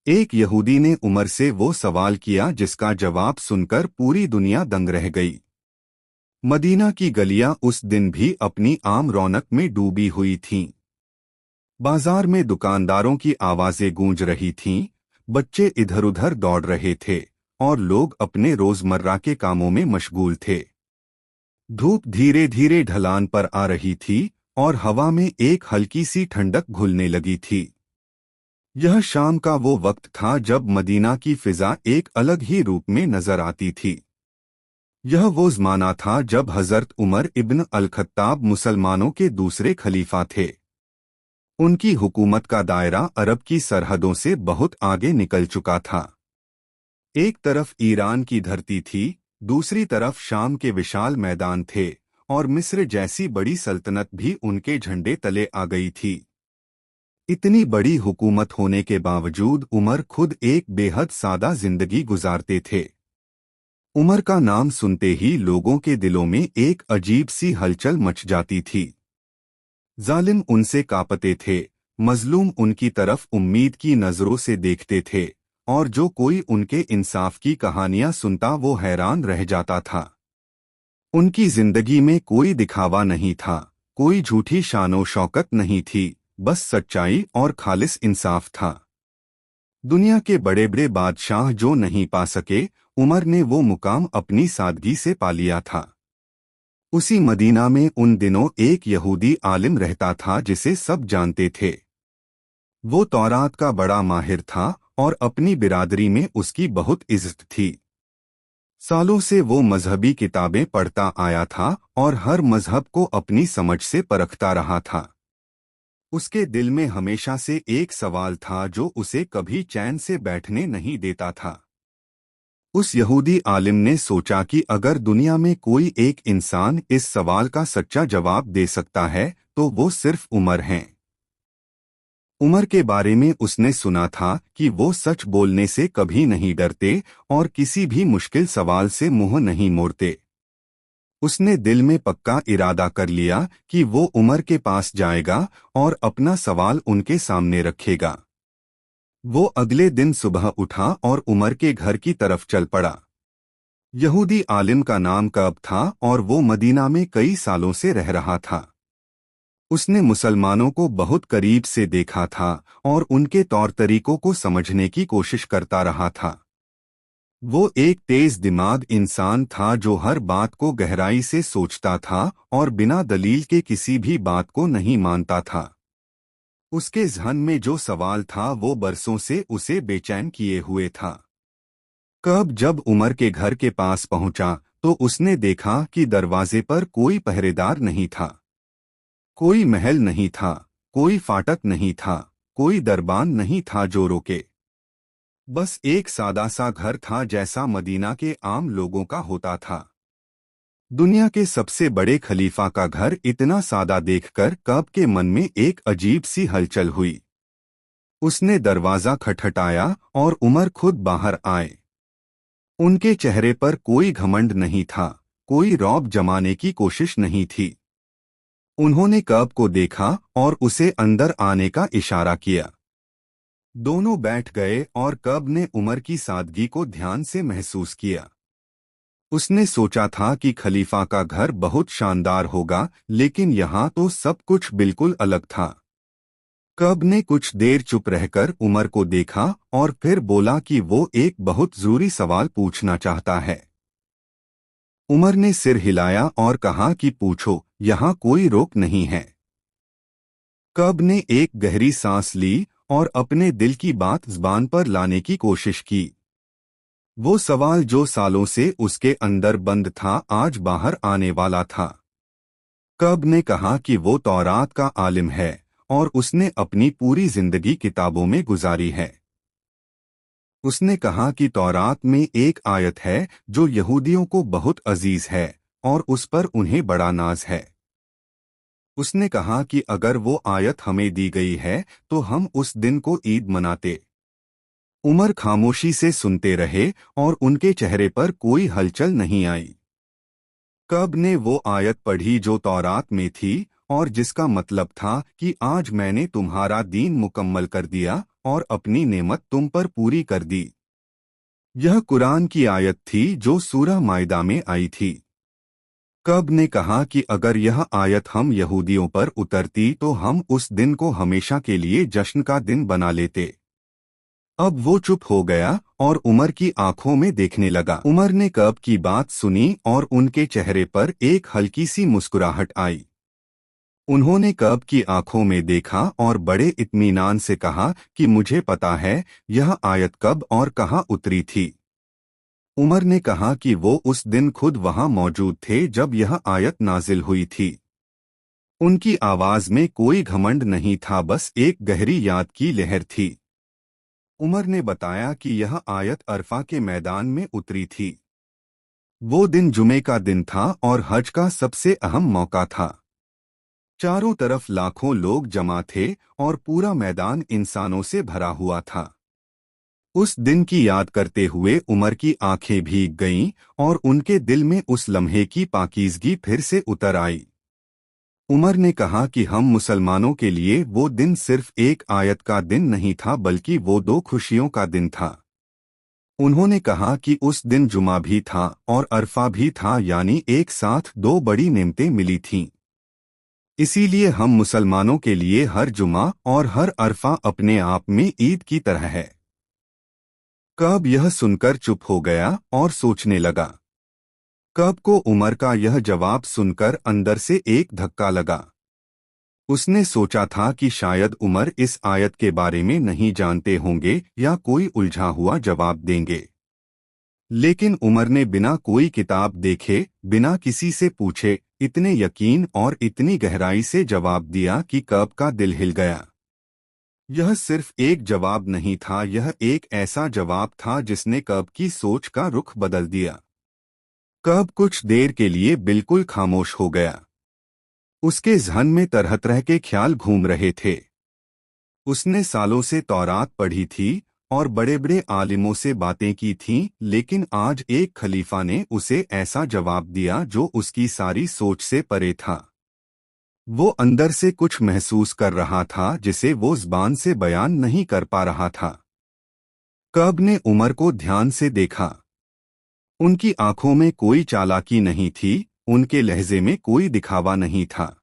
एक यहूदी ने उमर से वो सवाल किया जिसका जवाब सुनकर पूरी दुनिया दंग रह गई। मदीना की गलियां उस दिन भी अपनी आम रौनक में डूबी हुई थीं। बाजार में दुकानदारों की आवाजें गूंज रही थीं, बच्चे इधर-उधर दौड़ रहे थे और लोग अपने रोजमर्रा के कामों में मशगूल थे। धूप धीरे धीरे ढलान पर आ रही थी और हवा में एक हल्की सी ठंडक घुलने लगी थी। यह शाम का वो वक्त था जब मदीना की फिजा एक अलग ही रूप में नजर आती थी। यह वो ज़माना था जब हज़रत उमर इब्न अल-खत्ताब मुसलमानों के दूसरे खलीफा थे। उनकी हुकूमत का दायरा अरब की सरहदों से बहुत आगे निकल चुका था। एक तरफ ईरान की धरती थी, दूसरी तरफ शाम के विशाल मैदान थे और मिस्र जैसी बड़ी सल्तनत भी उनके झंडे तले आ गई थी। इतनी बड़ी हुकूमत होने के बावजूद उमर खुद एक बेहद सादा जिंदगी गुजारते थे। उमर का नाम सुनते ही लोगों के दिलों में एक अजीब सी हलचल मच जाती थी। जालिम उनसे कांपते थे, मजलूम उनकी तरफ उम्मीद की नजरों से देखते थे और जो कोई उनके इंसाफ की कहानियां सुनता वो हैरान रह जाता था। उनकी जिंदगी में कोई दिखावा नहीं था, कोई झूठी शानो शौकत नहीं थी, बस सच्चाई और खालिस इंसाफ था। दुनिया के बड़े बड़े बादशाह जो नहीं पा सके, उमर ने वो मुकाम अपनी सादगी से पा लिया था। उसी मदीना में उन दिनों एक यहूदी आलिम रहता था जिसे सब जानते थे। वो तौरात का बड़ा माहिर था और अपनी बिरादरी में उसकी बहुत इज्जत थी। सालों से वो मजहबी किताबें पढ़ता आया था और हर मजहब को अपनी समझ से परखता रहा था। उसके दिल में हमेशा से एक सवाल था जो उसे कभी चैन से बैठने नहीं देता था। उस यहूदी आलिम ने सोचा कि अगर दुनिया में कोई एक इंसान इस सवाल का सच्चा जवाब दे सकता है तो वो सिर्फ उमर हैं। उमर के बारे में उसने सुना था कि वो सच बोलने से कभी नहीं डरते और किसी भी मुश्किल सवाल से मुंह नहीं मोड़ते। उसने दिल में पक्का इरादा कर लिया कि वो उमर के पास जाएगा और अपना सवाल उनके सामने रखेगा। वो अगले दिन सुबह उठा और उमर के घर की तरफ चल पड़ा। यहूदी आलिम का नाम कब था और वो मदीना में कई सालों से रह रहा था। उसने मुसलमानों को बहुत करीब से देखा था और उनके तौर तरीकों को समझने की कोशिश करता रहा था। वो एक तेज दिमाग इंसान था जो हर बात को गहराई से सोचता था और बिना दलील के किसी भी बात को नहीं मानता था। उसके ज़हन में जो सवाल था वो बरसों से उसे बेचैन किए हुए था। कब जब उमर के घर के पास पहुंचा तो उसने देखा कि दरवाजे पर कोई पहरेदार नहीं था। कोई महल नहीं था, कोई फाटक नहीं था, कोई दरबान नहीं था जो रोके। बस एक सादा सा घर था जैसा मदीना के आम लोगों का होता था। दुनिया के सबसे बड़े खलीफा का घर इतना सादा देखकर कब के मन में एक अजीब सी हलचल हुई। उसने दरवाजा खटखटाया और उमर खुद बाहर आए। उनके चेहरे पर कोई घमंड नहीं था, कोई रौब जमाने की कोशिश नहीं थी। उन्होंने कब को देखा और उसे अंदर आने का इशारा किया। दोनों बैठ गए और कब ने उमर की सादगी को ध्यान से महसूस किया। उसने सोचा था कि खलीफा का घर बहुत शानदार होगा, लेकिन यहाँ तो सब कुछ बिल्कुल अलग था। कब ने कुछ देर चुप रहकर उमर को देखा और फिर बोला कि वो एक बहुत जरूरी सवाल पूछना चाहता है। उमर ने सिर हिलाया और कहा कि पूछो, यहाँ कोई रोक नहीं है। कब ने एक गहरी सांस ली और अपने दिल की बात ज़बान पर लाने की कोशिश की। वो सवाल जो सालों से उसके अंदर बंद था आज बाहर आने वाला था। कब ने कहा कि वो तौरात का आलिम है और उसने अपनी पूरी जिंदगी किताबों में गुजारी है। उसने कहा कि तौरात में एक आयत है जो यहूदियों को बहुत अजीज है और उस पर उन्हें बड़ा नाज है। उसने कहा कि अगर वो आयत हमें दी गई है तो हम उस दिन को ईद मनाते। उमर खामोशी से सुनते रहे और उनके चेहरे पर कोई हलचल नहीं आई। कब ने वो आयत पढ़ी जो तौरात में थी और जिसका मतलब था कि आज मैंने तुम्हारा दीन मुकम्मल कर दिया और अपनी नेमत तुम पर पूरी कर दी। यह कुरान की आयत थी जो सूरह माइदा में आई थी। कब ने कहा कि अगर यह आयत हम यहूदियों पर उतरती तो हम उस दिन को हमेशा के लिए जश्न का दिन बना लेते। अब वो चुप हो गया और उमर की आंखों में देखने लगा। उमर ने कब की बात सुनी और उनके चेहरे पर एक हल्की सी मुस्कुराहट आई। उन्होंने कब की आंखों में देखा और बड़े इत्मीनान से कहा कि मुझे पता है यह आयत कब और कहाँ उतरी थी। उमर ने कहा कि वो उस दिन खुद वहां मौजूद थे जब यह आयत नाजिल हुई थी। उनकी आवाज में कोई घमंड नहीं था, बस एक गहरी याद की लहर थी। उमर ने बताया कि यह आयत अरफा के मैदान में उतरी थी। वो दिन जुमे का दिन था और हज का सबसे अहम मौका था। चारों तरफ लाखों लोग जमा थे और पूरा मैदान इंसानों से भरा हुआ था। उस दिन की याद करते हुए उमर की आंखें भीग गईं और उनके दिल में उस लम्हे की पाकीज़गी फिर से उतर आई। उमर ने कहा कि हम मुसलमानों के लिए वो दिन सिर्फ एक आयत का दिन नहीं था बल्कि वो दो खुशियों का दिन था। उन्होंने कहा कि उस दिन जुमा भी था और अरफा भी था, यानी एक साथ दो बड़ी नेमतें मिली थीं। इसीलिए हम मुसलमानों के लिए हर जुमा और हर अरफा अपने आप में ईद की तरह है। कब यह सुनकर चुप हो गया और सोचने लगा। कब को उमर का यह जवाब सुनकर अंदर से एक धक्का लगा। उसने सोचा था कि शायद उमर इस आयत के बारे में नहीं जानते होंगे या कोई उलझा हुआ जवाब देंगे। लेकिन उमर ने बिना कोई किताब देखे, बिना किसी से पूछे, इतने यकीन और इतनी गहराई से जवाब दिया कि कब का दिल हिल गया। यह सिर्फ एक जवाब नहीं था, यह एक ऐसा जवाब था जिसने कब की सोच का रुख बदल दिया। कब कुछ देर के लिए बिल्कुल खामोश हो गया। उसके ज़हन में तरह तरह के ख्याल घूम रहे थे। उसने सालों से तौरात पढ़ी थी और बड़े बड़े आलिमों से बातें की थीं, लेकिन आज एक खलीफा ने उसे ऐसा जवाब दिया जो उसकी सारी सोच से परे था। वो अंदर से कुछ महसूस कर रहा था जिसे वो ज़बान से बयान नहीं कर पा रहा था। कब ने उमर को ध्यान से देखा। उनकी आंखों में कोई चालाकी नहीं थी, उनके लहजे में कोई दिखावा नहीं था।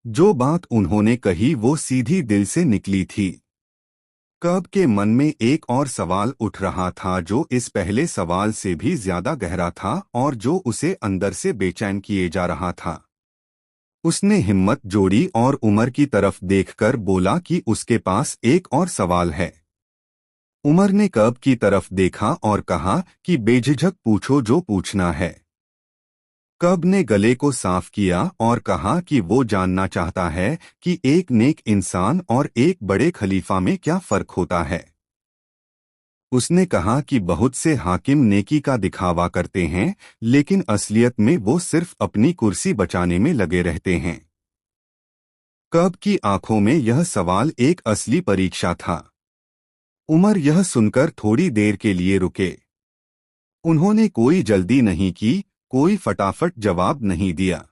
जो बात उन्होंने कही वो सीधी दिल से निकली थी। कब के मन में एक और सवाल उठ रहा था जो इस पहले सवाल से भी ज्यादा गहरा था और जो उसे अंदर से बेचैन किए जा रहा था। उसने हिम्मत जोड़ी और उमर की तरफ देखकर बोला कि उसके पास एक और सवाल है। उमर ने कब की तरफ देखा और कहा कि बेझिझक पूछो जो पूछना है। कब ने गले को साफ किया और कहा कि वो जानना चाहता है कि एक नेक इंसान और एक बड़े खलीफा में क्या फर्क होता है। उसने कहा कि बहुत से हाकिम नेकी का दिखावा करते हैं, लेकिन असलियत में वो सिर्फ अपनी कुर्सी बचाने में लगे रहते हैं। कब की आंखों में यह सवाल एक असली परीक्षा था। उमर यह सुनकर थोड़ी देर के लिए रुके। उन्होंने कोई जल्दी नहीं की, कोई फटाफट जवाब नहीं दिया।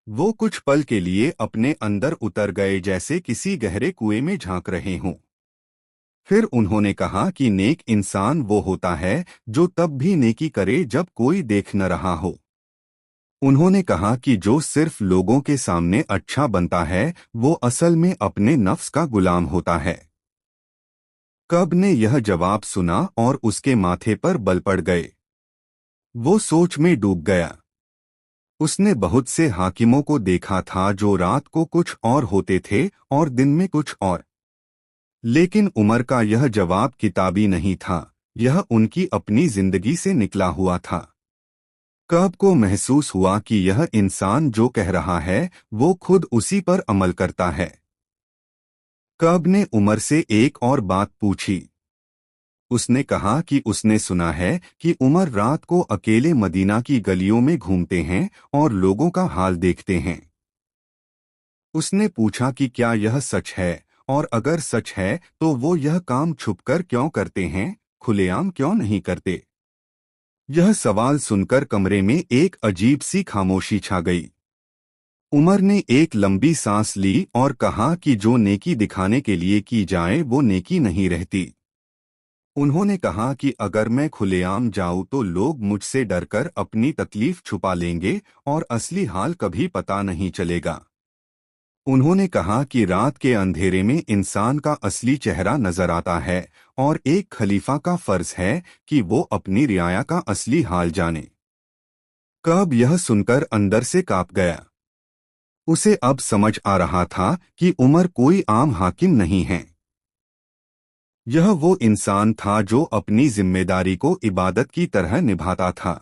वो कुछ पल के लिए अपने अंदर उतर गए, जैसे किसी गहरे कुएं में झांक रहे हों। फिर उन्होंने कहा कि नेक इंसान वो होता है जो तब भी नेकी करे जब कोई देख न रहा हो। उन्होंने कहा कि जो सिर्फ लोगों के सामने अच्छा बनता है वो असल में अपने नफ्स का गुलाम होता है। कब ने यह जवाब सुना और उसके माथे पर बल पड़ गए। वो सोच में डूब गया। उसने बहुत से हाकिमों को देखा था जो रात को कुछ और होते थे और दिन में कुछ और। लेकिन उमर का यह जवाब किताबी नहीं था, यह उनकी अपनी जिंदगी से निकला हुआ था। कब को महसूस हुआ कि यह इंसान जो कह रहा है वो खुद उसी पर अमल करता है। कब ने उमर से एक और बात पूछी। उसने कहा कि उसने सुना है कि उमर रात को अकेले मदीना की गलियों में घूमते हैं और लोगों का हाल देखते हैं। उसने पूछा कि क्या यह सच है, और अगर सच है तो वो यह काम छुपकर क्यों करते हैं, खुलेआम क्यों नहीं करते। यह सवाल सुनकर कमरे में एक अजीब सी खामोशी छा गई। उमर ने एक लंबी सांस ली और कहा कि जो नेकी दिखाने के लिए की जाए वो नेकी नहीं रहती। उन्होंने कहा कि अगर मैं खुलेआम जाऊं तो लोग मुझसे डरकर अपनी तकलीफ छुपा लेंगे और असली हाल कभी पता नहीं चलेगा। उन्होंने कहा कि रात के अंधेरे में इंसान का असली चेहरा नजर आता है और एक खलीफा का फर्ज है कि वो अपनी रियाया का असली हाल जाने। कब यह सुनकर अंदर से कांप गया। उसे अब समझ आ रहा था कि उमर कोई आम हाकिम नहीं है। यह वो इंसान था जो अपनी जिम्मेदारी को इबादत की तरह निभाता था।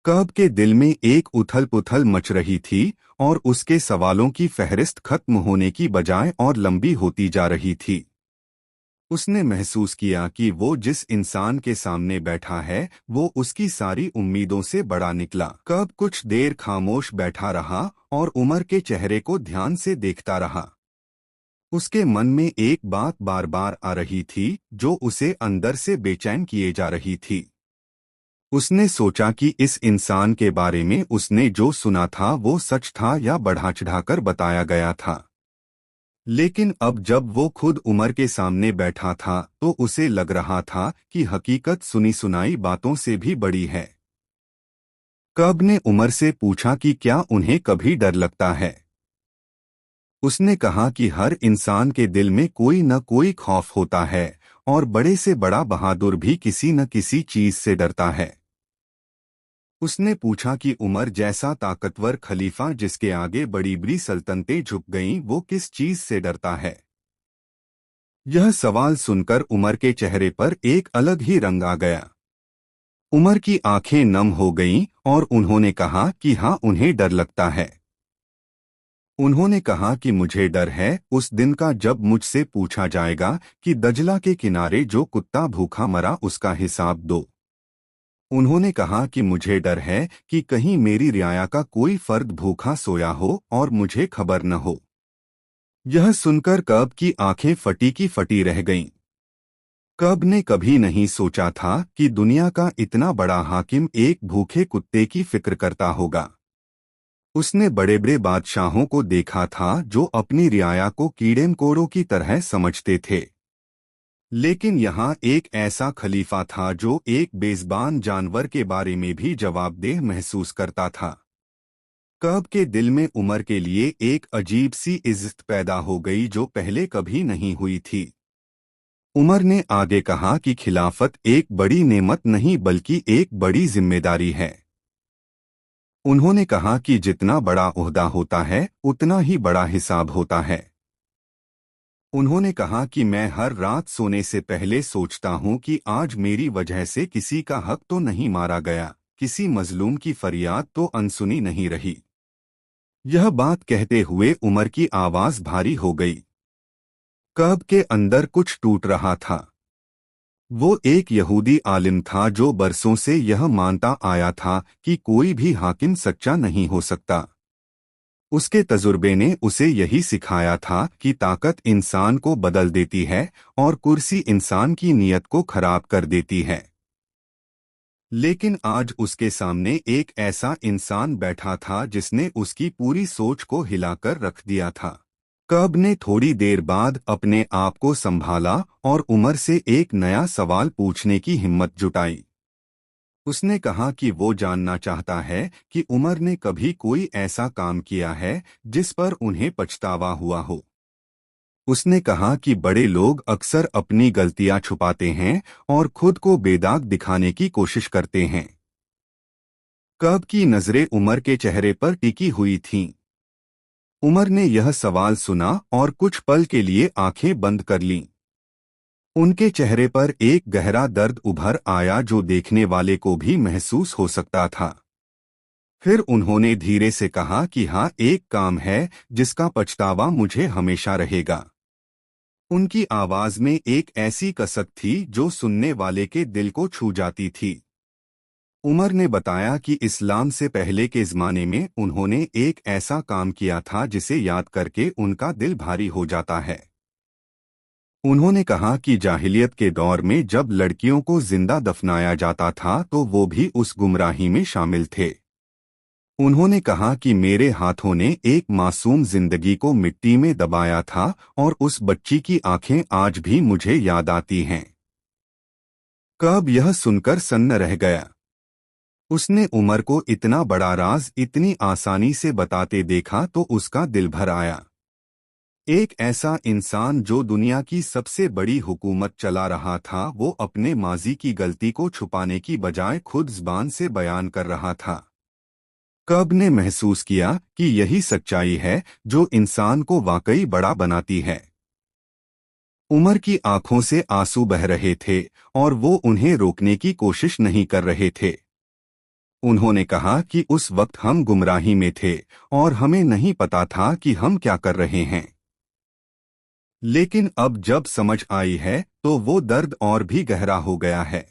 कब के दिल में एक उथल पुथल मच रही थी और उसके सवालों की फहरिस्त खत्म होने की बजाय और लंबी होती जा रही थी। उसने महसूस किया कि वो जिस इंसान के सामने बैठा है वो उसकी सारी उम्मीदों से बड़ा निकला। कब कुछ देर खामोश बैठा रहा और उमर के चेहरे को ध्यान से देखता रहा। उसके मन में एक बात बार बार आ रही थी जो उसे अंदर से बेचैन किए जा रही थी। उसने सोचा कि इस इंसान के बारे में उसने जो सुना था वो सच था या बढ़ा चढ़ाकर बताया गया था। लेकिन अब जब वो खुद उमर के सामने बैठा था तो उसे लग रहा था कि हकीकत सुनी सुनाई बातों से भी बड़ी है। कब ने उमर से पूछा कि क्या उन्हें कभी डर लगता है। उसने कहा कि हर इंसान के दिल में कोई न कोई खौफ होता है और बड़े से बड़ा बहादुर भी किसी न किसी चीज से डरता है। उसने पूछा कि उमर जैसा ताकतवर खलीफा जिसके आगे बड़ी बड़ी सल्तनतें झुक गईं वो किस चीज से डरता है। यह सवाल सुनकर उमर के चेहरे पर एक अलग ही रंग आ गया। उमर की आंखें नम हो गईं और उन्होंने कहा कि हाँ उन्हें डर लगता है। उन्होंने कहा कि मुझे डर है उस दिन का जब मुझसे पूछा जाएगा कि दजला के किनारे जो कुत्ता भूखा मरा उसका हिसाब दो। उन्होंने कहा कि मुझे डर है कि कहीं मेरी रियाया का कोई फर्द भूखा सोया हो और मुझे खबर न हो। यह सुनकर कब की आंखें फटी की फटी रह गईं। कब ने कभी नहीं सोचा था कि दुनिया का इतना बड़ा हाकिम एक भूखे कुत्ते की फिक्र करता होगा। उसने बड़े बड़े बादशाहों को देखा था जो अपनी रियाया को कीड़े मकोड़ों की तरह समझते थे, लेकिन यहाँ एक ऐसा खलीफा था जो एक बेज़बान जानवर के बारे में भी जवाबदेह महसूस करता था। कब के दिल में उमर के लिए एक अजीब सी इज्जत पैदा हो गई जो पहले कभी नहीं हुई थी। उमर ने आगे कहा कि खिलाफत एक बड़ी नेमत नहीं बल्कि एक बड़ी जिम्मेदारी है। उन्होंने कहा कि जितना बड़ा ओहदा होता है उतना ही बड़ा हिसाब होता है। उन्होंने कहा कि मैं हर रात सोने से पहले सोचता हूं कि आज मेरी वजह से किसी का हक तो नहीं मारा गया, किसी मजलूम की फरियाद तो अनसुनी नहीं रही। यह बात कहते हुए उमर की आवाज भारी हो गई। कब के अंदर कुछ टूट रहा था। वो एक यहूदी आलिम था जो बरसों से यह मानता आया था कि कोई भी हाकिम सच्चा नहीं हो सकता। उसके तजुर्बे ने उसे यही सिखाया था कि ताकत इंसान को बदल देती है और कुर्सी इंसान की नीयत को खराब कर देती है। लेकिन आज उसके सामने एक ऐसा इंसान बैठा था जिसने उसकी पूरी सोच को हिलाकर रख दिया था। कब ने थोड़ी देर बाद अपने आप को संभाला और उमर से एक नया सवाल पूछने की हिम्मत जुटाई। उसने कहा कि वो जानना चाहता है कि उमर ने कभी कोई ऐसा काम किया है जिस पर उन्हें पछतावा हुआ हो। उसने कहा कि बड़े लोग अक्सर अपनी गलतियां छुपाते हैं और खुद को बेदाग दिखाने की कोशिश करते हैं। कब की नजरें उमर के चेहरे पर टिकी हुई थीं। उमर ने यह सवाल सुना और कुछ पल के लिए आंखें बंद कर लीं। उनके चेहरे पर एक गहरा दर्द उभर आया जो देखने वाले को भी महसूस हो सकता था। फिर उन्होंने धीरे से कहा कि हाँ एक काम है जिसका पछतावा मुझे हमेशा रहेगा। उनकी आवाज में एक ऐसी कसक थी जो सुनने वाले के दिल को छू जाती थी। उमर ने बताया कि इस्लाम से पहले के ज़माने में उन्होंने एक ऐसा काम किया था जिसे याद करके उनका दिल भारी हो जाता है। उन्होंने कहा कि जाहिलियत के दौर में जब लड़कियों को जिंदा दफनाया जाता था तो वो भी उस गुमराही में शामिल थे। उन्होंने कहा कि मेरे हाथों ने एक मासूम जिंदगी को मिट्टी में दबाया था और उस बच्ची की आंखें आज भी मुझे याद आती हैं। कब यह सुनकर सन्न रह गया। उसने उमर को इतना बड़ा राज इतनी आसानी से बताते देखा तो उसका दिल भर आया। एक ऐसा इंसान जो दुनिया की सबसे बड़ी हुकूमत चला रहा था, वो अपने माजी की गलती को छुपाने की बजाय खुद ज़बान से बयान कर रहा था। कब ने महसूस किया कि यही सच्चाई है जो इंसान को वाकई बड़ा बनाती है। उमर की आंखों से आंसू बह रहे थे और वो उन्हें रोकने की कोशिश नहीं कर रहे थे। उन्होंने कहा कि उस वक्त हम गुमराही में थे और हमें नहीं पता था कि हम क्या कर रहे हैं। लेकिन अब जब समझ आई है तो वो दर्द और भी गहरा हो गया है।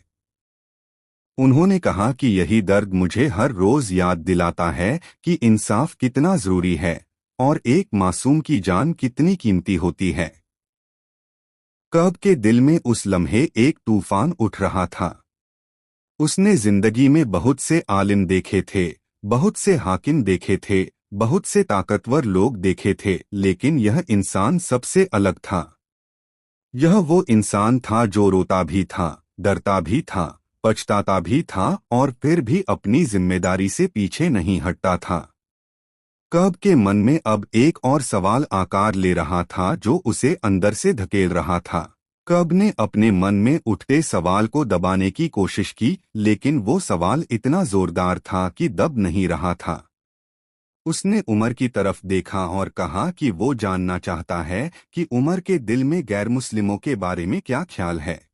उन्होंने कहा कि यही दर्द मुझे हर रोज याद दिलाता है कि इंसाफ कितना जरूरी है और एक मासूम की जान कितनी कीमती होती है। कब के दिल में उस लम्हे एक तूफान उठ रहा था। उसने जिंदगी में बहुत से आलिम देखे थे, बहुत से हाकिम देखे थे, बहुत से ताकतवर लोग देखे थे, लेकिन यह इंसान सबसे अलग था। यह वो इंसान था जो रोता भी था, डरता भी था, पछताता भी था और फिर भी अपनी जिम्मेदारी से पीछे नहीं हटता था। कब के मन में अब एक और सवाल आकार ले रहा था जो उसे अंदर से धकेल रहा था। कब ने अपने मन में उठते सवाल को दबाने की कोशिश की, लेकिन वो सवाल इतना जोरदार था कि दब नहीं रहा था। उसने उमर की तरफ देखा और कहा कि वो जानना चाहता है कि उमर के दिल में गैर मुस्लिमों के बारे में क्या ख्याल है।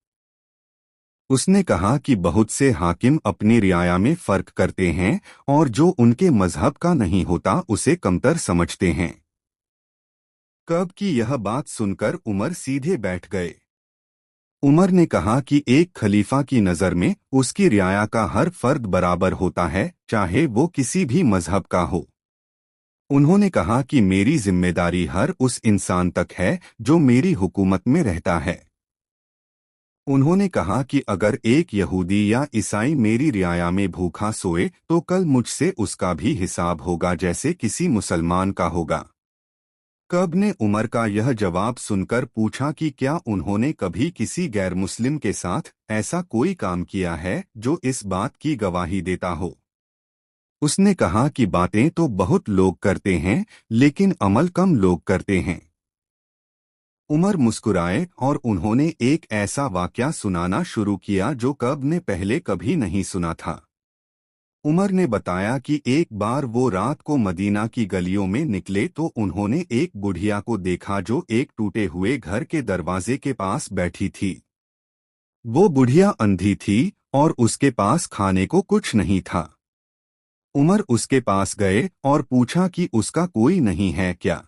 उसने कहा कि बहुत से हाकिम अपनी रियाया में फर्क करते हैं और जो उनके मजहब का नहीं होता उसे कमतर समझते हैं। कब की यह बात सुनकर उमर सीधे बैठ गए। उमर ने कहा कि एक खलीफा की नज़र में उसकी रियाया का हर फर्द बराबर होता है, चाहे वो किसी भी मजहब का हो। उन्होंने कहा कि मेरी जिम्मेदारी हर उस इंसान तक है जो मेरी हुकूमत में रहता है। उन्होंने कहा कि अगर एक यहूदी या ईसाई मेरी रियाया में भूखा सोए तो कल मुझसे उसका भी हिसाब होगा जैसे किसी मुसलमान का होगा। कब ने उमर का यह जवाब सुनकर पूछा कि क्या उन्होंने कभी किसी गैर मुस्लिम के साथ ऐसा कोई काम किया है जो इस बात की गवाही देता हो। उसने कहा कि बातें तो बहुत लोग करते हैं, लेकिन अमल कम लोग करते हैं। उमर मुस्कुराए और उन्होंने एक ऐसा वाकया सुनाना शुरू किया जो कब ने पहले कभी नहीं सुना था। उमर ने बताया कि एक बार वो रात को मदीना की गलियों में निकले तो उन्होंने एक बुढ़िया को देखा जो एक टूटे हुए घर के दरवाजे के पास बैठी थी। वो बुढ़िया अंधी थी और उसके पास खाने को कुछ नहीं था। उमर उसके पास गए और पूछा कि उसका कोई नहीं है क्या।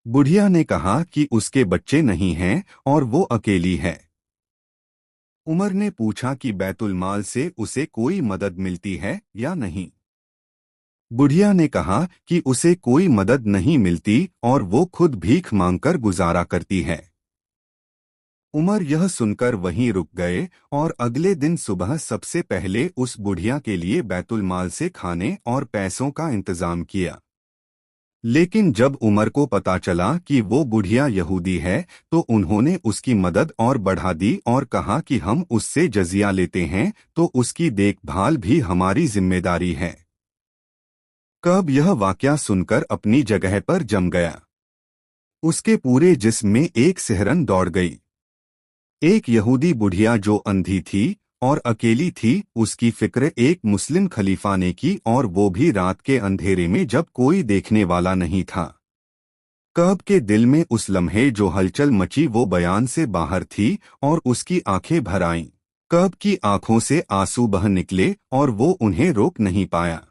बुढ़िया ने कहा कि उसके बच्चे नहीं हैं और वो अकेली है। उमर ने पूछा कि बैतुल माल से उसे कोई मदद मिलती है या नहीं। बुढ़िया ने कहा कि उसे कोई मदद नहीं मिलती और वो खुद भीख मांगकर गुजारा करती है। उमर यह सुनकर वहीं रुक गए और अगले दिन सुबह सबसे पहले उस बुढ़िया के लिए बैतुल माल से खाने और पैसों का इंतजाम किया। लेकिन जब उमर को पता चला कि वो बुढ़िया यहूदी है तो उन्होंने उसकी मदद और बढ़ा दी और कहा कि हम उससे जजिया लेते हैं तो उसकी देखभाल भी हमारी जिम्मेदारी है। कब यह वाकया सुनकर अपनी जगह पर जम गया। उसके पूरे जिस्म में एक सिहरन दौड़ गई। एक यहूदी बुढ़िया जो अंधी थी और अकेली थी, उसकी फिक्र एक मुस्लिम खलीफा ने की और वो भी रात के अंधेरे में जब कोई देखने वाला नहीं था। कब के दिल में उस लम्हे जो हलचल मची वो बयान से बाहर थी और उसकी आंखें भर आईं। कब की आंखों से आंसू बह निकले और वो उन्हें रोक नहीं पाया।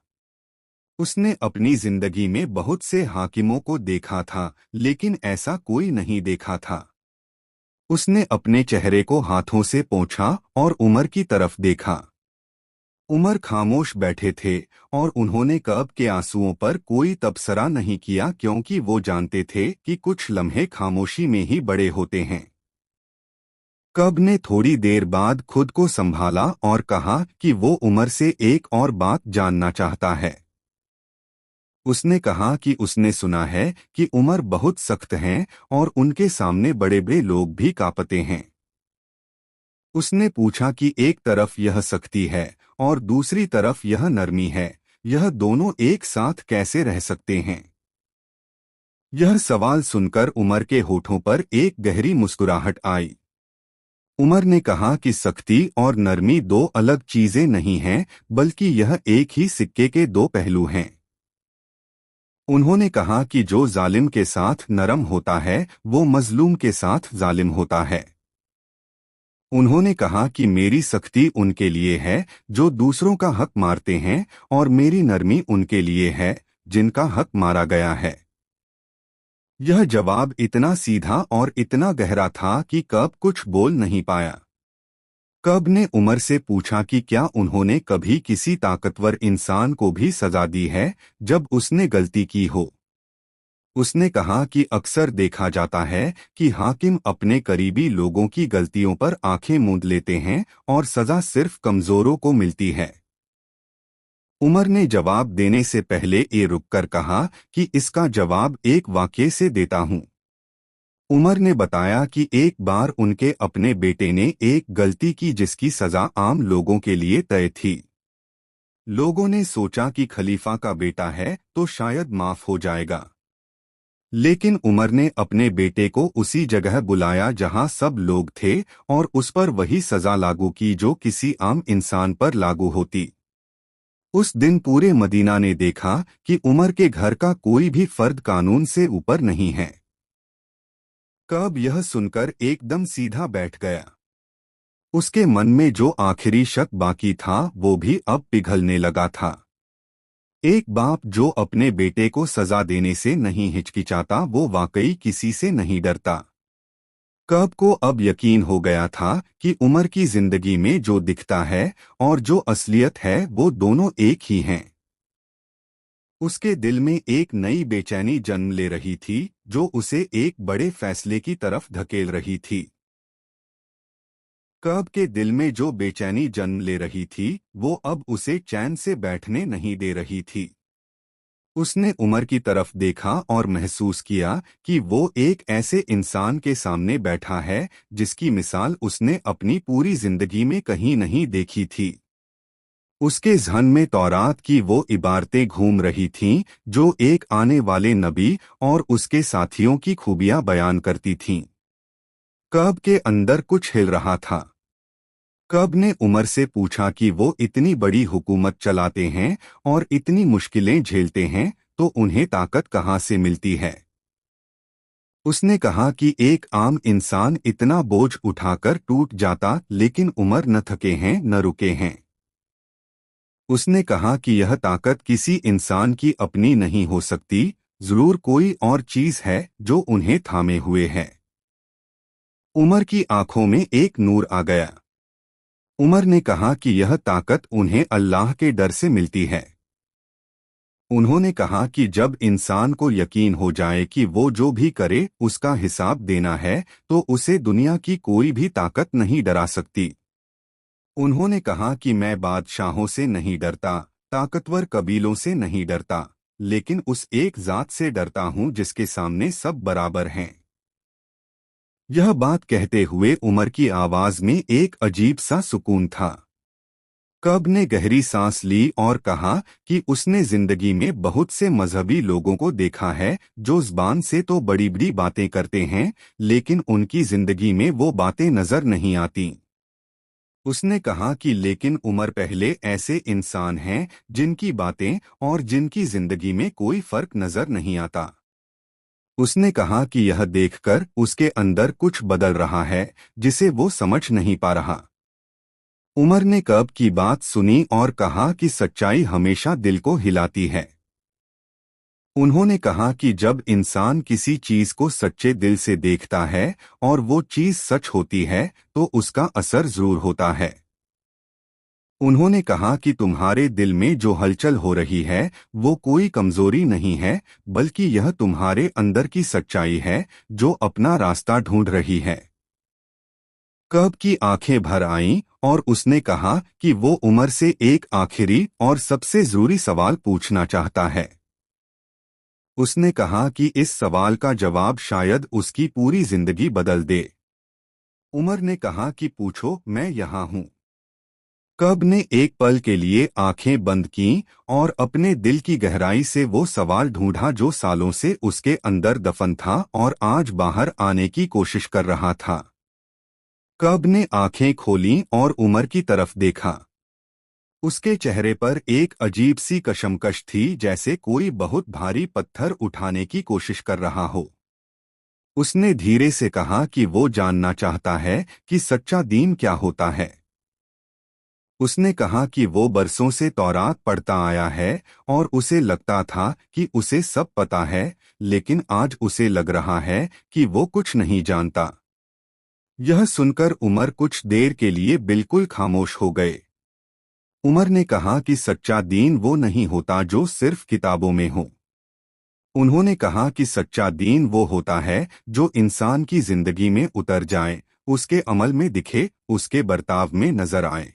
उसने अपनी जिंदगी में बहुत से हाकिमों को देखा था, लेकिन ऐसा कोई नहीं देखा था। उसने अपने चेहरे को हाथों से पोंछा और उमर की तरफ देखा। उमर खामोश बैठे थे और उन्होंने कब के आंसुओं पर कोई तबसरा नहीं किया, क्योंकि वो जानते थे कि कुछ लम्हे खामोशी में ही बड़े होते हैं। कब ने थोड़ी देर बाद खुद को संभाला और कहा कि वो उमर से एक और बात जानना चाहता है। उसने कहा कि उसने सुना है कि उमर बहुत सख्त हैं और उनके सामने बड़े बड़े लोग भी कांपते हैं। उसने पूछा कि एक तरफ यह सख्ती है और दूसरी तरफ यह नरमी है, यह दोनों एक साथ कैसे रह सकते हैं? यह सवाल सुनकर उमर के होठों पर एक गहरी मुस्कुराहट आई। उमर ने कहा कि सख्ती और नरमी दो अलग चीजें नहीं हैं, बल्कि यह एक ही सिक्के के दो पहलू हैं। उन्होंने कहा कि जो जालिम के साथ नरम होता है वो मजलूम के साथ जालिम होता है। उन्होंने कहा कि मेरी सख्ती उनके लिए है जो दूसरों का हक मारते हैं और मेरी नरमी उनके लिए है जिनका हक मारा गया है। यह जवाब इतना सीधा और इतना गहरा था कि कब कुछ बोल नहीं पाया। कब ने उमर से पूछा कि क्या उन्होंने कभी किसी ताकतवर इंसान को भी सजा दी है जब उसने गलती की हो। उसने कहा कि अक्सर देखा जाता है कि हाकिम अपने करीबी लोगों की गलतियों पर आंखें मूंद लेते हैं और सजा सिर्फ कमजोरों को मिलती है। उमर ने जवाब देने से पहले ये रुककर कहा कि इसका जवाब एक वाकये से देता हूं। उमर ने बताया कि एक बार उनके अपने बेटे ने एक गलती की जिसकी सजा आम लोगों के लिए तय थी। लोगों ने सोचा कि खलीफा का बेटा है तो शायद माफ हो जाएगा। लेकिन उमर ने अपने बेटे को उसी जगह बुलाया जहां सब लोग थे और उस पर वही सजा लागू की जो किसी आम इंसान पर लागू होती। उस दिन पूरे मदीना ने देखा कि उमर के घर का कोई भी फर्द कानून से ऊपर नहीं है। कब यह सुनकर एकदम सीधा बैठ गया। उसके मन में जो आखिरी शक बाकी था वो भी अब पिघलने लगा था। एक बाप जो अपने बेटे को सजा देने से नहीं हिचकिचाता वो वाकई किसी से नहीं डरता। कब को अब यकीन हो गया था कि उमर की जिंदगी में जो दिखता है और जो असलियत है वो दोनों एक ही हैं। उसके दिल में एक नई बेचैनी जन्म ले रही थी जो उसे एक बड़े फैसले की तरफ धकेल रही थी। कब के दिल में जो बेचैनी जन्म ले रही थी वो अब उसे चैन से बैठने नहीं दे रही थी। उसने उमर की तरफ देखा और महसूस किया कि वो एक ऐसे इंसान के सामने बैठा है जिसकी मिसाल उसने अपनी पूरी जिंदगी में कहीं नहीं देखी थी। उसके ज़हन में तौरात की वो इबारतें घूम रही थीं जो एक आने वाले नबी और उसके साथियों की खूबियां बयान करती थीं। कब के अंदर कुछ हिल रहा था। कब ने उमर से पूछा कि वो इतनी बड़ी हुकूमत चलाते हैं और इतनी मुश्किलें झेलते हैं तो उन्हें ताकत कहाँ से मिलती है। उसने कहा कि एक आम इंसान इतना बोझ उठाकर टूट जाता लेकिन उमर न थके हैं न रुके हैं। उसने कहा कि यह ताकत किसी इंसान की अपनी नहीं हो सकती, जरूर कोई और चीज है जो उन्हें थामे हुए है। उमर की आंखों में एक नूर आ गया। उमर ने कहा कि यह ताकत उन्हें अल्लाह के डर से मिलती है। उन्होंने कहा कि जब इंसान को यकीन हो जाए कि वो जो भी करे उसका हिसाब देना है तो उसे दुनिया की कोई भी ताकत नहीं डरा सकती। उन्होंने कहा कि मैं बादशाहों से नहीं डरता, ताकतवर कबीलों से नहीं डरता, लेकिन उस एक जात से डरता हूं जिसके सामने सब बराबर हैं। यह बात कहते हुए उमर की आवाज में एक अजीब सा सुकून था। कब ने गहरी सांस ली और कहा कि उसने जिंदगी में बहुत से मजहबी लोगों को देखा है जो ज़बान से तो बड़ी बड़ी बातें करते हैं लेकिन उनकी जिंदगी में वो बातें नजर नहीं आती। उसने कहा कि लेकिन उमर पहले ऐसे इंसान हैं जिनकी बातें और जिनकी जिंदगी में कोई फर्क नजर नहीं आता। उसने कहा कि यह देखकर उसके अंदर कुछ बदल रहा है जिसे वो समझ नहीं पा रहा। उमर ने कब की बात सुनी और कहा कि सच्चाई हमेशा दिल को हिलाती है। उन्होंने कहा कि जब इंसान किसी चीज को सच्चे दिल से देखता है और वो चीज सच होती है तो उसका असर जरूर होता है। उन्होंने कहा कि तुम्हारे दिल में जो हलचल हो रही है वो कोई कमजोरी नहीं है बल्कि यह तुम्हारे अंदर की सच्चाई है जो अपना रास्ता ढूंढ रही है। कब की आंखें भर आईं और उसने कहा कि वो उमर से एक आखिरी और सबसे जरूरी सवाल पूछना चाहता है। उसने कहा कि इस सवाल का जवाब शायद उसकी पूरी जिंदगी बदल दे। उमर ने कहा कि पूछो, मैं यहाँ हूँ। कब ने एक पल के लिए आंखें बंद कीं और अपने दिल की गहराई से वो सवाल ढूंढा जो सालों से उसके अंदर दफन था और आज बाहर आने की कोशिश कर रहा था। कब ने आंखें खोलीं और उमर की तरफ देखा। उसके चेहरे पर एक अजीब सी कशमकश थी, जैसे कोई बहुत भारी पत्थर उठाने की कोशिश कर रहा हो। उसने धीरे से कहा कि वो जानना चाहता है कि सच्चा दीन क्या होता है। उसने कहा कि वो बरसों से तौरात पढ़ता आया है और उसे लगता था कि उसे सब पता है, लेकिन आज उसे लग रहा है कि वो कुछ नहीं जानता। यह सुनकर उमर कुछ देर के लिए बिल्कुल खामोश हो गए। उमर ने कहा कि सच्चा दीन वो नहीं होता जो सिर्फ किताबों में हो। उन्होंने कहा कि सच्चा दीन वो होता है जो इंसान की जिंदगी में उतर जाए, उसके अमल में दिखे, उसके बर्ताव में नजर आए।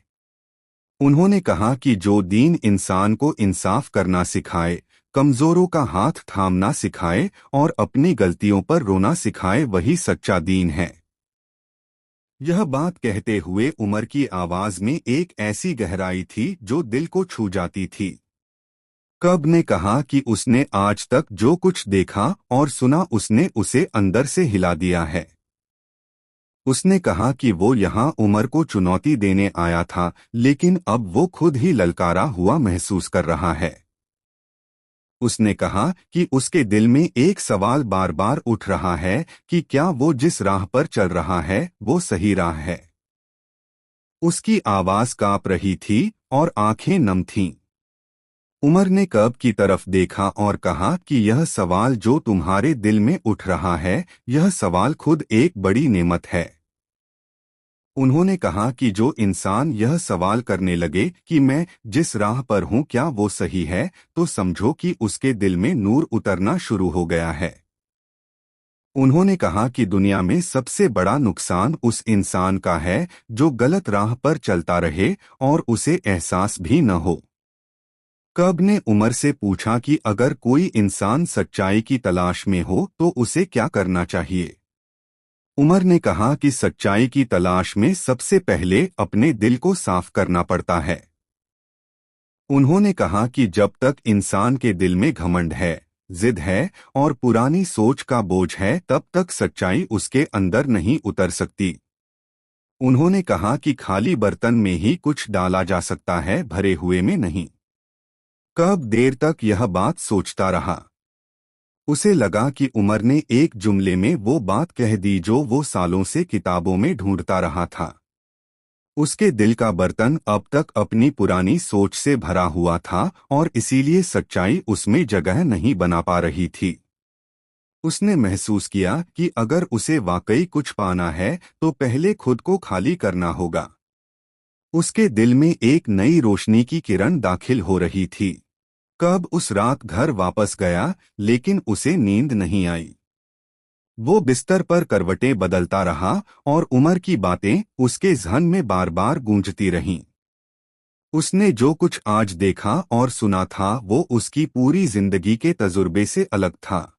उन्होंने कहा कि जो दीन इंसान को इंसाफ करना सिखाए, कमजोरों का हाथ थामना सिखाए और अपनी गलतियों पर रोना सिखाए, वही सच्चा दीन है। यह बात कहते हुए उमर की आवाज में एक ऐसी गहराई थी जो दिल को छू जाती थी। कब ने कहा कि उसने आज तक जो कुछ देखा और सुना उसने उसे अंदर से हिला दिया है। उसने कहा कि वो यहाँ उमर को चुनौती देने आया था, लेकिन अब वो खुद ही ललकारा हुआ महसूस कर रहा है। उसने कहा कि उसके दिल में एक सवाल बार बार उठ रहा है कि क्या वो जिस राह पर चल रहा है वो सही राह है। उसकी आवाज कांप रही थी और आंखें नम थीं। उमर ने कब की तरफ देखा और कहा कि यह सवाल जो तुम्हारे दिल में उठ रहा है, यह सवाल खुद एक बड़ी नेमत है। उन्होंने कहा कि जो इंसान यह सवाल करने लगे कि मैं जिस राह पर हूँ क्या वो सही है, तो समझो कि उसके दिल में नूर उतरना शुरू हो गया है। उन्होंने कहा कि दुनिया में सबसे बड़ा नुकसान उस इंसान का है जो गलत राह पर चलता रहे और उसे एहसास भी न हो। कब ने उमर से पूछा कि अगर कोई इंसान सच्चाई की तलाश में हो तो उसे क्या करना चाहिए। उमर ने कहा कि सच्चाई की तलाश में सबसे पहले अपने दिल को साफ करना पड़ता है। उन्होंने कहा कि जब तक इंसान के दिल में घमंड है, जिद है और पुरानी सोच का बोझ है, तब तक सच्चाई उसके अंदर नहीं उतर सकती। उन्होंने कहा कि खाली बर्तन में ही कुछ डाला जा सकता है, भरे हुए में नहीं। कब देर तक यह बात सोचता रहा। उसे लगा कि उमर ने एक जुमले में वो बात कह दी जो वो सालों से किताबों में ढूंढता रहा था। उसके दिल का बर्तन अब तक अपनी पुरानी सोच से भरा हुआ था और इसीलिए सच्चाई उसमें जगह नहीं बना पा रही थी। उसने महसूस किया कि अगर उसे वाकई कुछ पाना है तो पहले खुद को खाली करना होगा। उसके दिल में एक नई रोशनी की किरण दाखिल हो रही थी। कब उस रात घर वापस गया, लेकिन उसे नींद नहीं आई। वो बिस्तर पर करवटें बदलता रहा और उमर की बातें उसके ज़हन में बार बार गूंजती रहीं। उसने जो कुछ आज देखा और सुना था वो उसकी पूरी जिंदगी के तजुर्बे से अलग था।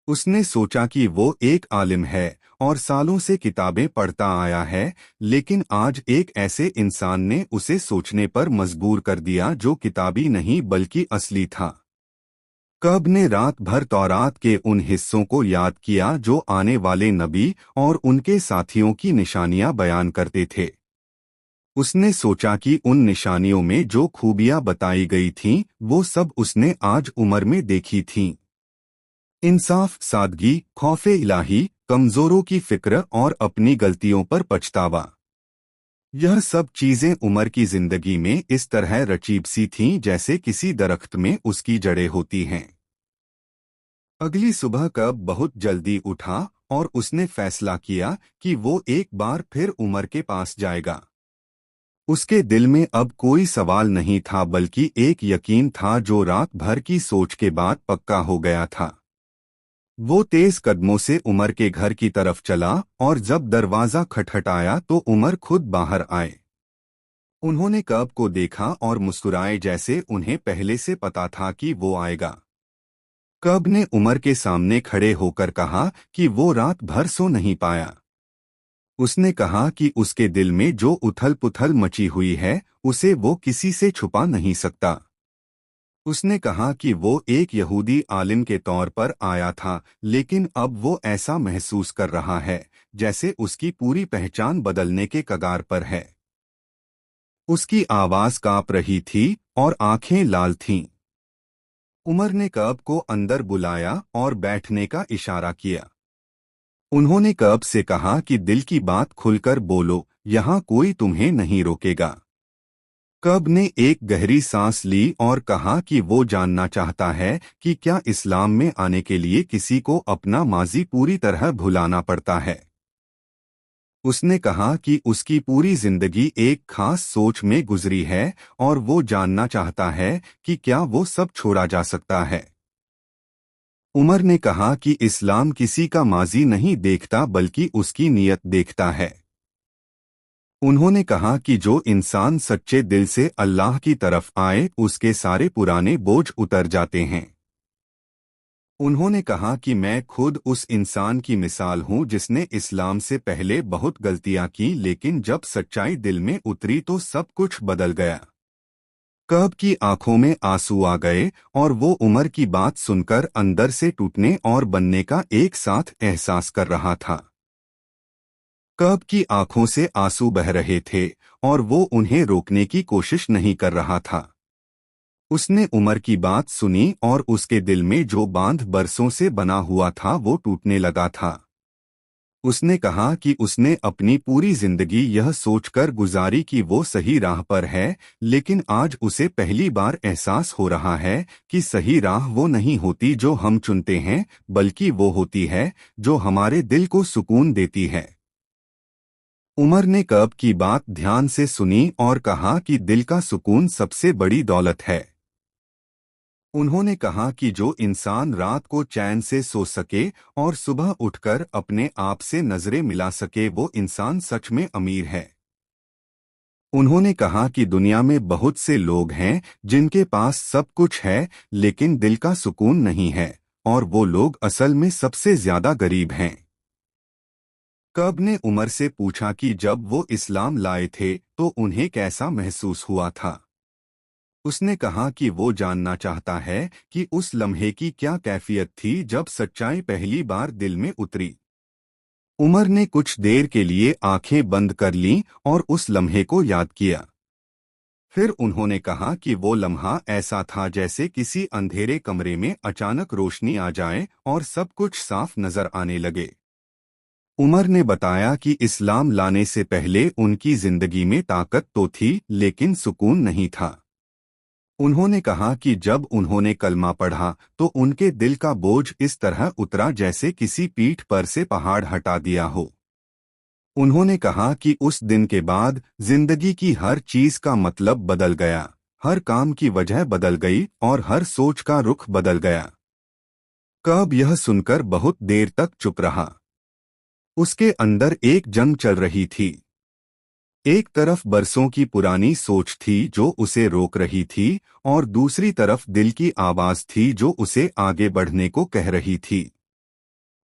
उसने सोचा कि वो एक आलिम है और सालों से किताबें पढ़ता आया है, लेकिन आज एक ऐसे इंसान ने उसे सोचने पर मजबूर कर दिया जो किताबी नहीं बल्कि असली था। कब ने रात भर तौरात के उन हिस्सों को याद किया जो आने वाले नबी और उनके साथियों की निशानियां बयान करते थे। उसने सोचा कि उन निशानियों में जो खूबियां बताई गई थीं, वो सब उसने आज उमर में देखी थीं। इंसाफ, सादगी, खौफे इलाही, कमजोरों की फिक्र और अपनी गलतियों पर पछतावा, यह सब चीजें उमर की जिंदगी में इस तरह रचीब सी थीं जैसे किसी दरख्त में उसकी जड़ें होती हैं। अगली सुबह कब बहुत जल्दी उठा और उसने फैसला किया कि वो एक बार फिर उमर के पास जाएगा। उसके दिल में अब कोई सवाल नहीं था बल्कि एक यकीन था जो रात भर की सोच के बाद पक्का हो गया था। वो तेज कदमों से उमर के घर की तरफ चला और जब दरवाजा खटखटाया तो उमर खुद बाहर आए। उन्होंने कब को देखा और मुस्कुराए जैसे उन्हें पहले से पता था कि वो आएगा। कब ने उमर के सामने खड़े होकर कहा कि वो रात भर सो नहीं पाया। उसने कहा कि उसके दिल में जो उथल पुथल मची हुई है उसे वो किसी से छुपा नहीं सकता। उसने कहा कि वो एक यहूदी आलिम के तौर पर आया था, लेकिन अब वो ऐसा महसूस कर रहा है जैसे उसकी पूरी पहचान बदलने के कगार पर है। उसकी आवाज कांप रही थी और आंखें लाल थीं। उमर ने कब को अंदर बुलाया और बैठने का इशारा किया। उन्होंने कब से कहा कि दिल की बात खुलकर बोलो, यहाँ कोई तुम्हें नहीं रोकेगा। कब ने एक गहरी सांस ली और कहा कि वो जानना चाहता है कि क्या इस्लाम में आने के लिए किसी को अपना माजी पूरी तरह भुलाना पड़ता है। उसने कहा कि उसकी पूरी जिंदगी एक खास सोच में गुजरी है और वो जानना चाहता है कि क्या वो सब छोड़ा जा सकता है। उमर ने कहा कि इस्लाम किसी का माजी नहीं देखता बल्कि उसकी नीयत देखता है। उन्होंने कहा कि जो इंसान सच्चे दिल से अल्लाह की तरफ आए उसके सारे पुराने बोझ उतर जाते हैं। उन्होंने कहा कि मैं खुद उस इंसान की मिसाल हूं जिसने इस्लाम से पहले बहुत गलतियां की, लेकिन जब सच्चाई दिल में उतरी तो सब कुछ बदल गया। कब की आंखों में आंसू आ गए और वो उमर की बात सुनकर अंदर से टूटने और बनने का एक साथ एहसास कर रहा था। कब की आंखों से आंसू बह रहे थे और वो उन्हें रोकने की कोशिश नहीं कर रहा था। उसने उमर की बात सुनी और उसके दिल में जो बांध बरसों से बना हुआ था वो टूटने लगा था। उसने कहा कि उसने अपनी पूरी जिंदगी यह सोचकर गुजारी कि वो सही राह पर है, लेकिन आज उसे पहली बार एहसास हो रहा है कि सही राह वो नहीं होती जो हम चुनते हैं, बल्कि वो होती है जो हमारे दिल को सुकून देती है। उमर ने कब की बात ध्यान से सुनी और कहा कि दिल का सुकून सबसे बड़ी दौलत है। उन्होंने कहा कि जो इंसान रात को चैन से सो सके और सुबह उठकर अपने आप से नजरें मिला सके वो इंसान सच में अमीर है। उन्होंने कहा कि दुनिया में बहुत से लोग हैं जिनके पास सब कुछ है लेकिन दिल का सुकून नहीं है, और वो लोग असल में सबसे ज्यादा गरीब हैं। कब ने उमर से पूछा कि जब वो इस्लाम लाए थे तो उन्हें कैसा महसूस हुआ था। उसने कहा कि वो जानना चाहता है कि उस लम्हे की क्या कैफियत थी जब सच्चाई पहली बार दिल में उतरी। उमर ने कुछ देर के लिए आंखें बंद कर लीं और उस लम्हे को याद किया। फिर उन्होंने कहा कि वो लम्हा ऐसा था जैसे किसी अंधेरे कमरे में अचानक रोशनी आ जाए और सब कुछ साफ नजर आने लगे। उमर ने बताया कि इस्लाम लाने से पहले उनकी जिंदगी में ताकत तो थी लेकिन सुकून नहीं था। उन्होंने कहा कि जब उन्होंने कलमा पढ़ा तो उनके दिल का बोझ इस तरह उतरा जैसे किसी पीठ पर से पहाड़ हटा दिया हो। उन्होंने कहा कि उस दिन के बाद जिंदगी की हर चीज का मतलब बदल गया, हर काम की वजह बदल गई और हर सोच का रुख बदल गया। कब यह सुनकर बहुत देर तक चुप रहा। उसके अंदर एक जंग चल रही थी। एक तरफ बरसों की पुरानी सोच थी जो उसे रोक रही थी और दूसरी तरफ दिल की आवाज थी जो उसे आगे बढ़ने को कह रही थी।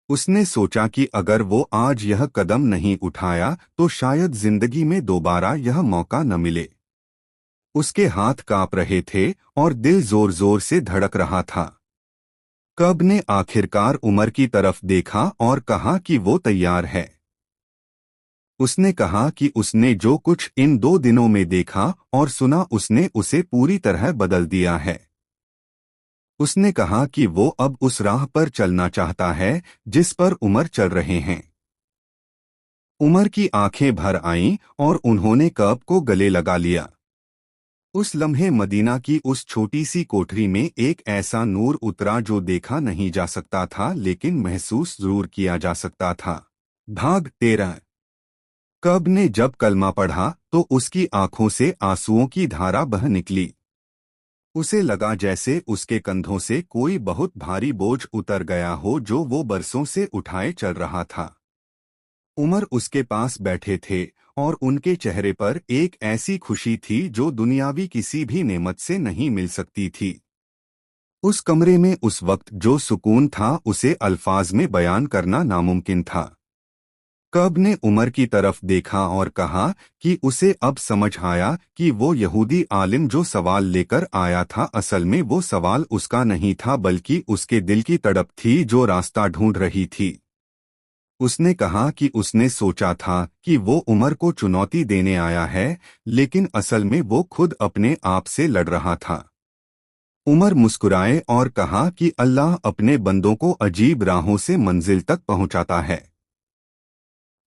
उसने सोचा कि अगर वो आज यह कदम नहीं उठाया तो शायद जिंदगी में दोबारा यह मौका न मिले। उसके हाथ कांप रहे थे और दिल जोर जोर से धड़क रहा था। कब ने आखिरकार उमर की तरफ देखा और कहा कि वो तैयार है। उसने कहा कि उसने जो कुछ इन 2 दिनों में देखा और सुना उसने उसे पूरी तरह बदल दिया है। उसने कहा कि वो अब उस राह पर चलना चाहता है जिस पर उमर चल रहे हैं। उमर की आंखें भर आईं और उन्होंने कब को गले लगा लिया। उस लम्हे मदीना की उस छोटी सी कोठरी में एक ऐसा नूर उतरा जो देखा नहीं जा सकता था लेकिन महसूस जरूर किया जा सकता था। भाग 13। कब ने जब कलमा पढ़ा तो उसकी आंखों से आंसुओं की धारा बह निकली। उसे लगा जैसे उसके कंधों से कोई बहुत भारी बोझ उतर गया हो जो वो बरसों से उठाए चल रहा था। उमर उसके पास बैठे थे और उनके चेहरे पर एक ऐसी खुशी थी जो दुनियावी किसी भी नेमत से नहीं मिल सकती थी। उस कमरे में उस वक्त जो सुकून था उसे अल्फाज में बयान करना नामुमकिन था। कब ने उमर की तरफ देखा और कहा कि उसे अब समझ आया कि वो यहूदी आलिम जो सवाल लेकर आया था असल में वो सवाल उसका नहीं था बल्कि उसके दिल की तड़प थी जो रास्ता ढूंढ रही थी। उसने कहा कि उसने सोचा था कि वो उमर को चुनौती देने आया है, लेकिन असल में वो खुद अपने आप से लड़ रहा था। उमर मुस्कुराए और कहा कि अल्लाह अपने बंदों को अजीब राहों से मंजिल तक पहुंचाता है।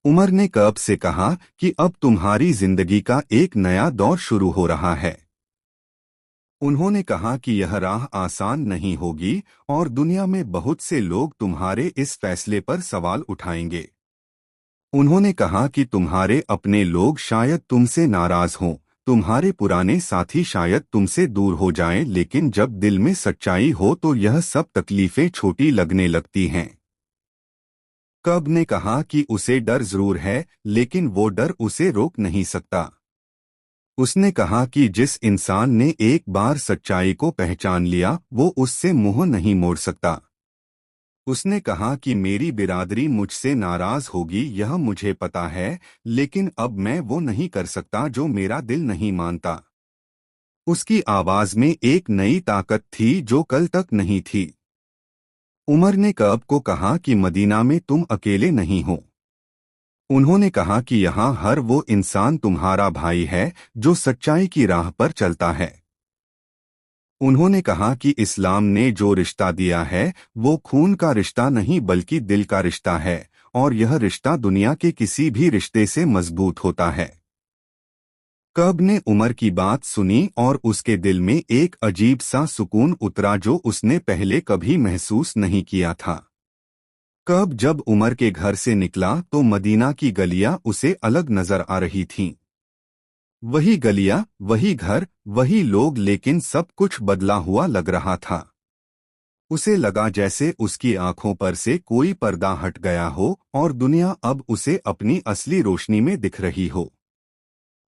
उमर ने कब से कहा कि अब तुम्हारी जिंदगी का एक नया दौर शुरू हो रहा है। उन्होंने कहा कि यह राह आसान नहीं होगी और दुनिया में बहुत से लोग तुम्हारे इस फैसले पर सवाल उठाएंगे। उन्होंने कहा कि तुम्हारे अपने लोग शायद तुमसे नाराज हों, तुम्हारे पुराने साथी शायद तुमसे दूर हो जाएं, लेकिन जब दिल में सच्चाई हो तो यह सब तकलीफें छोटी लगने लगती हैं। कब ने कहा कि उसे डर जरूर है, लेकिन वो डर उसे रोक नहीं सकता। उसने कहा कि जिस इंसान ने एक बार सच्चाई को पहचान लिया वो उससे मुंह नहीं मोड़ सकता। उसने कहा कि मेरी बिरादरी मुझसे नाराज होगी, यह मुझे पता है, लेकिन अब मैं वो नहीं कर सकता जो मेरा दिल नहीं मानता। उसकी आवाज में एक नई ताकत थी जो कल तक नहीं थी। उमर ने कब को कहा कि मदीना में तुम अकेले नहीं हो। उन्होंने कहा कि यहाँ हर वो इंसान तुम्हारा भाई है जो सच्चाई की राह पर चलता है। उन्होंने कहा कि इस्लाम ने जो रिश्ता दिया है वो खून का रिश्ता नहीं बल्कि दिल का रिश्ता है, और यह रिश्ता दुनिया के किसी भी रिश्ते से मजबूत होता है। कब ने उमर की बात सुनी और उसके दिल में एक अजीब सा सुकून उतरा जो उसने पहले कभी महसूस नहीं किया था। कब जब उमर के घर से निकला तो मदीना की गलियां उसे अलग नजर आ रही थीं। वही गलियां, वही घर, वही लोग, लेकिन सब कुछ बदला हुआ लग रहा था। उसे लगा जैसे उसकी आंखों पर से कोई पर्दा हट गया हो और दुनिया अब उसे अपनी असली रोशनी में दिख रही हो।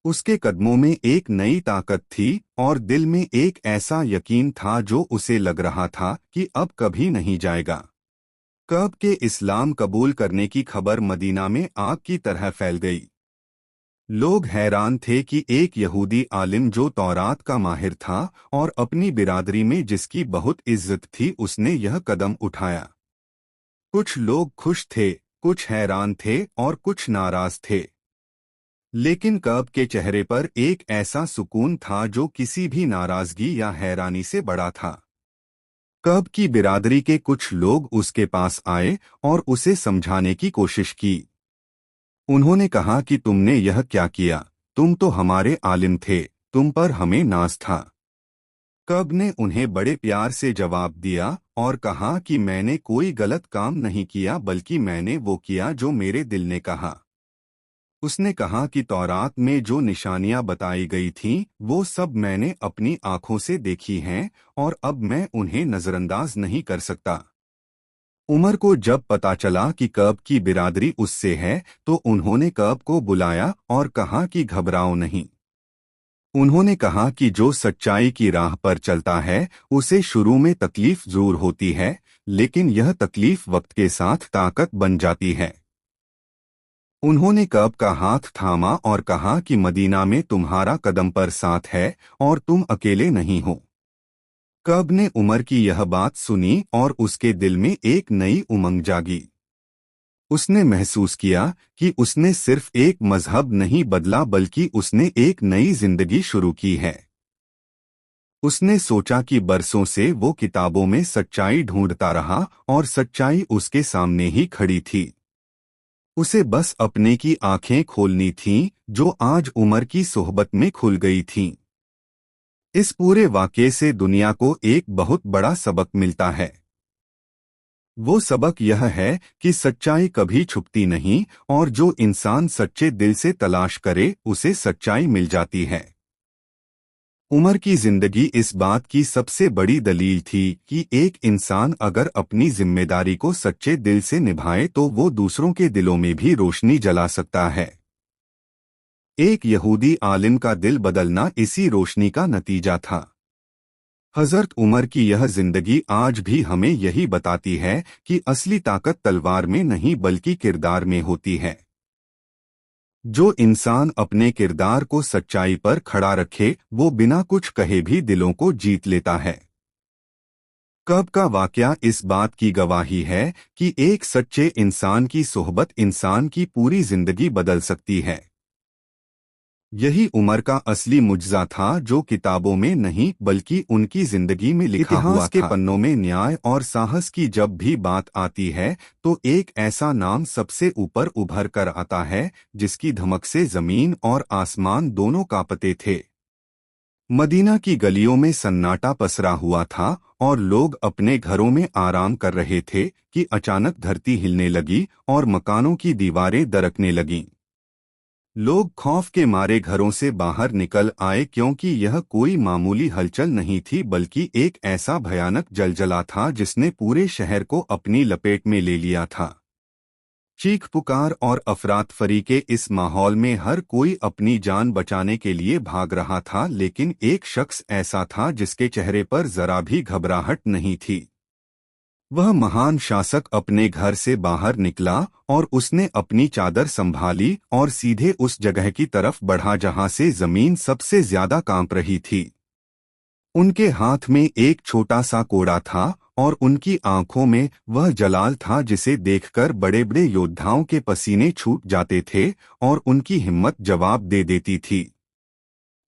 उसके कदमों में एक नई ताकत थी और दिल में एक ऐसा यकीन था जो उसे लग रहा था कि अब कभी नहीं जाएगा। कब के इस्लाम कबूल करने की खबर मदीना में आग की तरह फैल गई। लोग हैरान थे कि एक यहूदी आलिम जो तौरात का माहिर था और अपनी बिरादरी में जिसकी बहुत इज्जत थी उसने यह कदम उठाया। कुछ लोग खुश थे, कुछ हैरान थे और कुछ नाराज थे, लेकिन कब के चेहरे पर एक ऐसा सुकून था जो किसी भी नाराजगी या हैरानी से बड़ा था। कब की बिरादरी के कुछ लोग उसके पास आए और उसे समझाने की कोशिश की। उन्होंने कहा कि तुमने यह क्या किया, तुम तो हमारे आलिम थे, तुम पर हमें नाज था। कब ने उन्हें बड़े प्यार से जवाब दिया और कहा कि मैंने कोई गलत काम नहीं किया बल्कि मैंने वो किया जो मेरे दिल ने कहा। उसने कहा कि तौरात में जो निशानियां बताई गई थीं वो सब मैंने अपनी आंखों से देखी हैं और अब मैं उन्हें नजरअंदाज नहीं कर सकता। उमर को जब पता चला कि कब की बिरादरी उससे है तो उन्होंने कब को बुलाया और कहा कि घबराओ नहीं। उन्होंने कहा कि जो सच्चाई की राह पर चलता है उसे शुरू में तकलीफ जरूर होती है, लेकिन यह तकलीफ वक्त के साथ ताकत बन जाती है। उन्होंने कब का हाथ थामा और कहा कि मदीना में तुम्हारा कदम पर साथ है और तुम अकेले नहीं हो। कब ने उमर की यह बात सुनी और उसके दिल में एक नई उमंग जागी। उसने महसूस किया कि उसने सिर्फ एक मजहब नहीं बदला बल्कि उसने एक नई जिंदगी शुरू की है। उसने सोचा कि बरसों से वो किताबों में सच्चाई ढूंढता रहा और सच्चाई उसके सामने ही खड़ी थी। उसे बस अपने की आंखें खोलनी थीं, जो आज उमर की सोहबत में खुल गई थीं। इस पूरे वाक़ये से दुनिया को एक बहुत बड़ा सबक मिलता है। वो सबक यह है कि सच्चाई कभी छुपती नहीं और जो इंसान सच्चे दिल से तलाश करे उसे सच्चाई मिल जाती है। उमर की जिंदगी इस बात की सबसे बड़ी दलील थी कि एक इंसान अगर अपनी जिम्मेदारी को सच्चे दिल से निभाए तो वो दूसरों के दिलों में भी रोशनी जला सकता है। एक यहूदी आलिम का दिल बदलना इसी रोशनी का नतीजा था। हजरत उमर की यह जिंदगी आज भी हमें यही बताती है कि असली ताकत तलवार में नहीं बल्कि किरदार में होती है। जो इंसान अपने किरदार को सच्चाई पर खड़ा रखे वो बिना कुछ कहे भी दिलों को जीत लेता है। कब का वाकया इस बात की गवाही है कि एक सच्चे इंसान की सोहबत इंसान की पूरी जिंदगी बदल सकती है। यही उमर का असली मुज्जा था जो किताबों में नहीं बल्कि उनकी जिंदगी में लिखा हुआ था। इतिहास के पन्नों में न्याय और साहस की जब भी बात आती है तो एक ऐसा नाम सबसे ऊपर उभर कर आता है जिसकी धमक से जमीन और आसमान दोनों कांपते थे। मदीना की गलियों में सन्नाटा पसरा हुआ था और लोग अपने घरों में आराम कर रहे थे कि अचानक धरती हिलने लगी और मकानों की दीवारें दरकने लगीं। लोग खौफ के मारे घरों से बाहर निकल आए क्योंकि यह कोई मामूली हलचल नहीं थी बल्कि एक ऐसा भयानक जलजला था जिसने पूरे शहर को अपनी लपेट में ले लिया था। चीख पुकार और अफरातफरी के इस माहौल में हर कोई अपनी जान बचाने के लिए भाग रहा था, लेकिन एक शख्स ऐसा था जिसके चेहरे पर जरा भी घबराहट नहीं थी। वह महान शासक अपने घर से बाहर निकला और उसने अपनी चादर संभाली और सीधे उस जगह की तरफ बढ़ा जहां से जमीन सबसे ज्यादा कांप रही थी। उनके हाथ में एक छोटा सा कोड़ा था और उनकी आंखों में वह जलाल था जिसे देखकर बड़े बड़े योद्धाओं के पसीने छूट जाते थे और उनकी हिम्मत जवाब दे देती थी।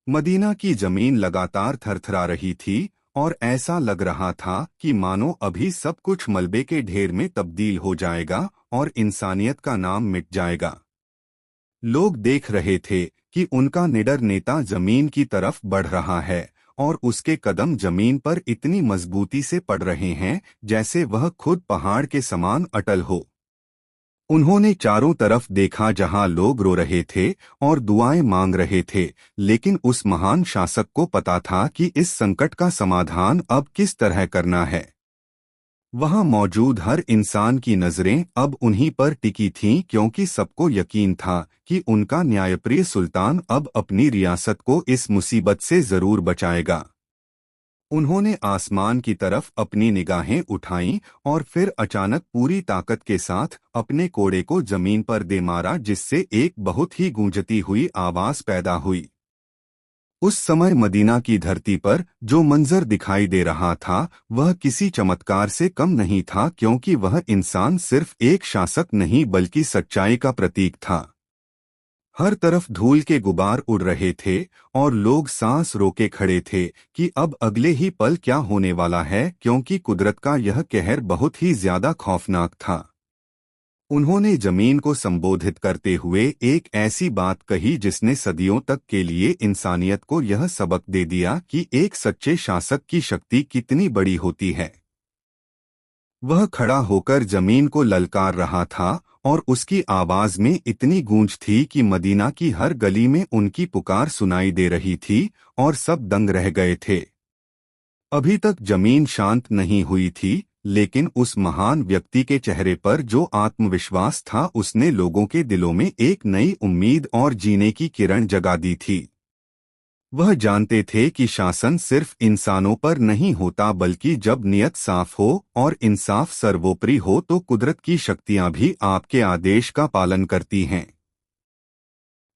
मदीना की जमीन लगातार थरथरा रही थी और ऐसा लग रहा था कि मानो अभी सब कुछ मलबे के ढेर में तब्दील हो जाएगा और इंसानियत का नाम मिट जाएगा। लोग देख रहे थे कि उनका निडर नेता जमीन की तरफ बढ़ रहा है और उसके कदम जमीन पर इतनी मजबूती से पड़ रहे हैं जैसे वह खुद पहाड़ के समान अटल हो। उन्होंने चारों तरफ देखा जहां लोग रो रहे थे और दुआएं मांग रहे थे, लेकिन उस महान शासक को पता था कि इस संकट का समाधान अब किस तरह करना है। वहां मौजूद हर इंसान की नजरें अब उन्हीं पर टिकी थीं क्योंकि सबको यकीन था कि उनका न्यायप्रिय सुल्तान अब अपनी रियासत को इस मुसीबत से जरूर बचाएगा। उन्होंने आसमान की तरफ अपनी निगाहें उठाईं और फिर अचानक पूरी ताकत के साथ अपने कोड़े को जमीन पर दे मारा जिससे एक बहुत ही गूंजती हुई आवाज पैदा हुई। उस समय मदीना की धरती पर जो मंजर दिखाई दे रहा था वह किसी चमत्कार से कम नहीं था क्योंकि वह इंसान सिर्फ एक शासक नहीं बल्कि सच्चाई का प्रतीक था। हर तरफ धूल के गुबार उड़ रहे थे और लोग सांस रोके खड़े थे कि अब अगले ही पल क्या होने वाला है क्योंकि कुदरत का यह कहर बहुत ही ज्यादा खौफनाक था। उन्होंने जमीन को संबोधित करते हुए एक ऐसी बात कही जिसने सदियों तक के लिए इंसानियत को यह सबक दे दिया कि एक सच्चे शासक की शक्ति कितनी बड़ी होती है। वह खड़ा होकर जमीन को ललकार रहा था और उसकी आवाज में इतनी गूंज थी कि मदीना की हर गली में उनकी पुकार सुनाई दे रही थी और सब दंग रह गए थे। अभी तक जमीन शांत नहीं हुई थी, लेकिन उस महान व्यक्ति के चेहरे पर जो आत्मविश्वास था उसने लोगों के दिलों में एक नई उम्मीद और जीने की किरण जगा दी थी। वह जानते थे कि शासन सिर्फ इंसानों पर नहीं होता बल्कि जब नियत साफ हो और इंसाफ सर्वोपरि हो तो कुदरत की शक्तियां भी आपके आदेश का पालन करती हैं।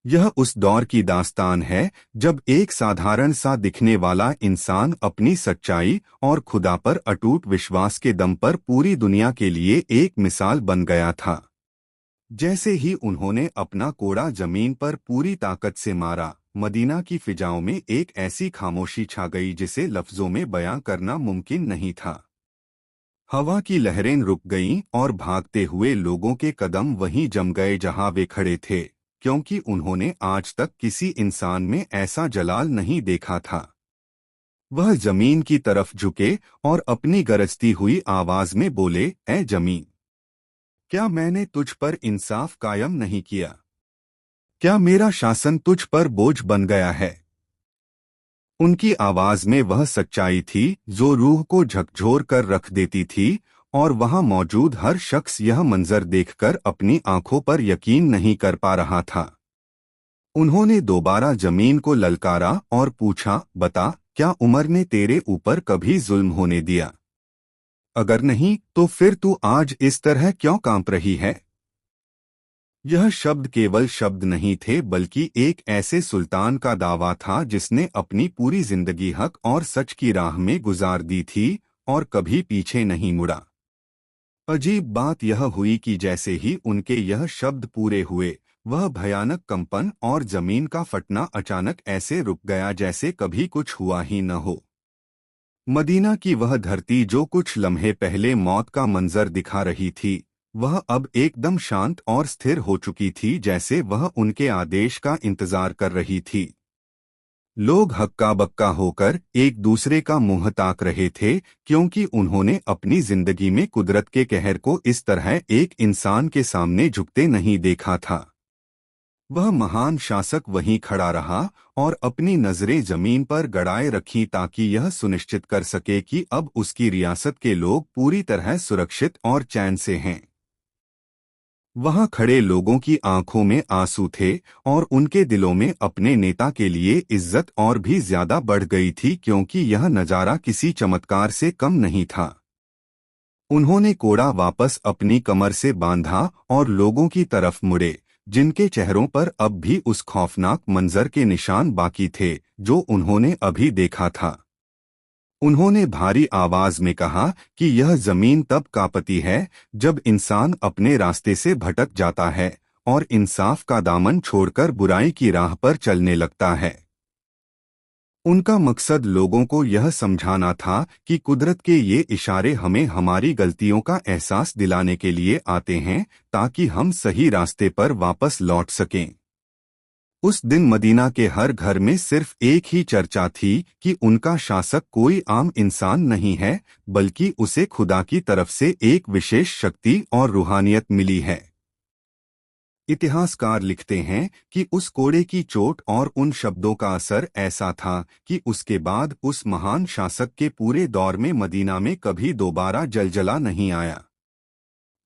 यह उस दौर की दास्तान है जब एक साधारण सा दिखने वाला इंसान अपनी सच्चाई और खुदा पर अटूट विश्वास के दम पर पूरी दुनिया के लिए एक मिसाल बन गया था। जैसे ही उन्होंने अपना कोड़ा जमीन पर पूरी ताकत से मारा, मदीना की फिजाओं में एक ऐसी खामोशी छा गई जिसे लफ्जों में बयां करना मुमकिन नहीं था। हवा की लहरें रुक गईं और भागते हुए लोगों के कदम वहीं जम गए जहां वे खड़े थे, क्योंकि उन्होंने आज तक किसी इंसान में ऐसा जलाल नहीं देखा था। वह जमीन की तरफ झुके और अपनी गरजती हुई आवाज में बोले, ऐ जमीन, क्या मैंने तुझ पर इंसाफ कायम नहीं किया? क्या मेरा शासन तुझ पर बोझ बन गया है? उनकी आवाज में वह सच्चाई थी जो रूह को झकझोर कर रख देती थी और वहां मौजूद हर शख्स यह मंजर देखकर अपनी आंखों पर यकीन नहीं कर पा रहा था। उन्होंने दोबारा जमीन को ललकारा और पूछा, बता, क्या उमर ने तेरे ऊपर कभी जुल्म होने दिया? अगर नहीं तो फिर तू आज इस तरह क्यों कांप रही है? यह शब्द केवल शब्द नहीं थे बल्कि एक ऐसे सुल्तान का दावा था जिसने अपनी पूरी जिंदगी हक और सच की राह में गुजार दी थी और कभी पीछे नहीं मुड़ा। अजीब बात यह हुई कि जैसे ही उनके यह शब्द पूरे हुए, वह भयानक कंपन और जमीन का फटना अचानक ऐसे रुक गया जैसे कभी कुछ हुआ ही न हो। मदीना की वह धरती जो कुछ लम्हे पहले मौत का मंजर दिखा रही थी, वह अब एकदम शांत और स्थिर हो चुकी थी, जैसे वह उनके आदेश का इंतजार कर रही थी। लोग हक्का बक्का होकर एक दूसरे का मुंह ताक रहे थे, क्योंकि उन्होंने अपनी जिंदगी में कुदरत के कहर को इस तरह एक इंसान के सामने झुकते नहीं देखा था। वह महान शासक वहीं खड़ा रहा और अपनी नजरें जमीन पर गड़ाए रखीं ताकि यह सुनिश्चित कर सके कि अब उसकी रियासत के लोग पूरी तरह सुरक्षित और चैन से हैं। वहां खड़े लोगों की आंखों में आंसू थे और उनके दिलों में अपने नेता के लिए इज्जत और भी ज्यादा बढ़ गई थी, क्योंकि यह नजारा किसी चमत्कार से कम नहीं था। उन्होंने कोड़ा वापस अपनी कमर से बांधा और लोगों की तरफ मुड़े, जिनके चेहरों पर अब भी उस खौफनाक मंजर के निशान बाकी थे जो उन्होंने अभी देखा था। उन्होंने भारी आवाज में कहा कि यह जमीन तब कांपती है जब इंसान अपने रास्ते से भटक जाता है और इंसाफ का दामन छोड़कर बुराई की राह पर चलने लगता है। उनका मकसद लोगों को यह समझाना था कि कुदरत के ये इशारे हमें हमारी गलतियों का एहसास दिलाने के लिए आते हैं, ताकि हम सही रास्ते पर वापस लौट सकें। उस दिन मदीना के हर घर में सिर्फ एक ही चर्चा थी कि उनका शासक कोई आम इंसान नहीं है, बल्कि उसे खुदा की तरफ से एक विशेष शक्ति और रूहानियत मिली है। इतिहासकार लिखते हैं कि उस कोड़े की चोट और उन शब्दों का असर ऐसा था कि उसके बाद उस महान शासक के पूरे दौर में मदीना में कभी दोबारा जलजला नहीं आया।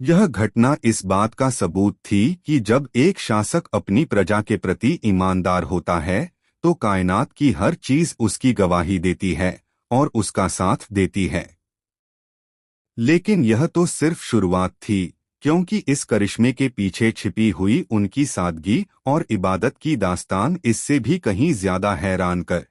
यह घटना इस बात का सबूत थी कि जब एक शासक अपनी प्रजा के प्रति ईमानदार होता है तो कायनात की हर चीज उसकी गवाही देती है और उसका साथ देती है। लेकिन यह तो सिर्फ शुरुआत थी, क्योंकि इस करिश्मे के पीछे छिपी हुई उनकी सादगी और इबादत की दास्तान इससे भी कहीं ज्यादा हैरान कर।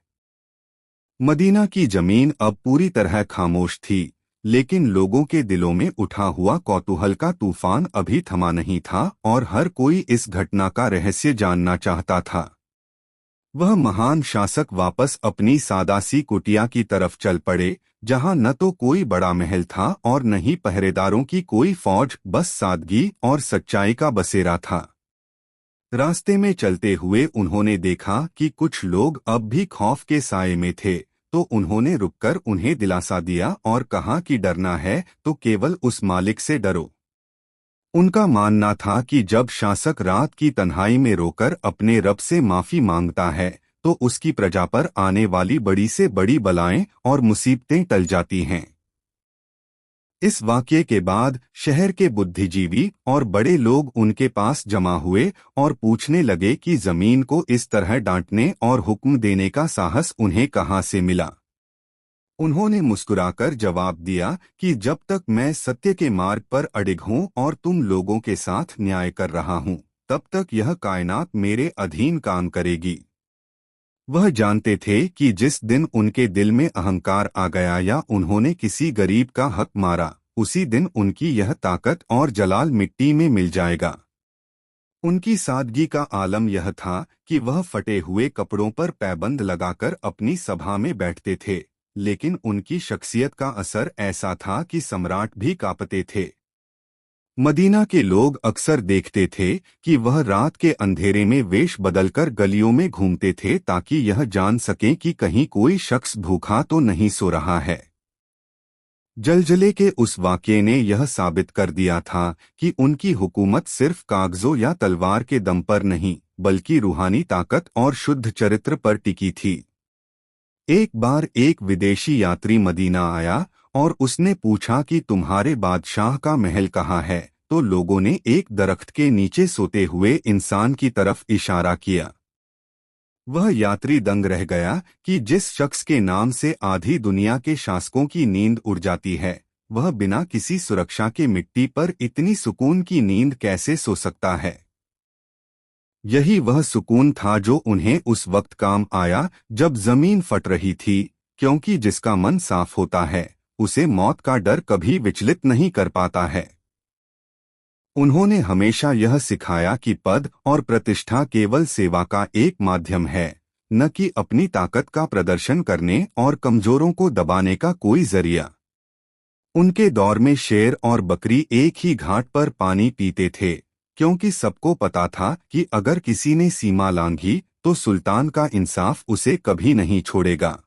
मदीना की जमीन अब पूरी तरह खामोश थी, लेकिन लोगों के दिलों में उठा हुआ कौतूहल का तूफान अभी थमा नहीं था और हर कोई इस घटना का रहस्य जानना चाहता था। वह महान शासक वापस अपनी सादासी कुटिया की तरफ चल पड़े, जहां न तो कोई बड़ा महल था और न ही पहरेदारों की कोई फौज, बस सादगी और सच्चाई का बसेरा था। रास्ते में चलते हुए उन्होंने देखा कि कुछ लोग अब भी खौफ के साए में थे, तो उन्होंने रुककर उन्हें दिलासा दिया और कहा कि डरना है तो केवल उस मालिक से डरो। उनका मानना था कि जब शासक रात की तन्हाई में रोकर अपने रब से माफी मांगता है तो उसकी प्रजा पर आने वाली बड़ी से बड़ी बलाएं और मुसीबतें टल जाती हैं। इस वाकये के बाद शहर के बुद्धिजीवी और बड़े लोग उनके पास जमा हुए और पूछने लगे कि जमीन को इस तरह डांटने और हुक्म देने का साहस उन्हें कहाँ से मिला। उन्होंने मुस्कुराकर जवाब दिया कि जब तक मैं सत्य के मार्ग पर अडिग हूं और तुम लोगों के साथ न्याय कर रहा हूं, तब तक यह कायनात मेरे अधीन काम करेगी। वह जानते थे कि जिस दिन उनके दिल में अहंकार आ गया या उन्होंने किसी गरीब का हक मारा, उसी दिन उनकी यह ताकत और जलाल मिट्टी में मिल जाएगा। उनकी सादगी का आलम यह था कि वह फटे हुए कपड़ों पर पैबंद लगाकर अपनी सभा में बैठते थे, लेकिन उनकी शख्सियत का असर ऐसा था कि सम्राट भी कांपते थे। मदीना के लोग अक्सर देखते थे कि वह रात के अंधेरे में वेश बदलकर गलियों में घूमते थे ताकि यह जान सकें कि कहीं कोई शख्स भूखा तो नहीं सो रहा है। जलजले के उस वाक़ये ने यह साबित कर दिया था कि उनकी हुकूमत सिर्फ कागजों या तलवार के दम पर नहीं, बल्कि रूहानी ताकत और शुद्ध चरित्र पर टिकी थी। एक बार एक विदेशी यात्री मदीना आया और उसने पूछा कि तुम्हारे बादशाह का महल कहाँ है, तो लोगों ने एक दरख्त के नीचे सोते हुए इंसान की तरफ इशारा किया। वह यात्री दंग रह गया कि जिस शख्स के नाम से आधी दुनिया के शासकों की नींद उड़ जाती है, वह बिना किसी सुरक्षा के मिट्टी पर इतनी सुकून की नींद कैसे सो सकता है। यही वह सुकून था जो उन्हें उस वक्त काम आया जब जमीन फट रही थी, क्योंकि जिसका मन साफ होता है उसे मौत का डर कभी विचलित नहीं कर पाता है। उन्होंने हमेशा यह सिखाया कि पद और प्रतिष्ठा केवल सेवा का एक माध्यम है, न कि अपनी ताकत का प्रदर्शन करने और कमजोरों को दबाने का कोई जरिया। उनके दौर में शेर और बकरी एक ही घाट पर पानी पीते थे, क्योंकि सबको पता था कि अगर किसी ने सीमा लांघी तो सुल्तान का इंसाफ उसे कभी नहीं छोड़ेगा।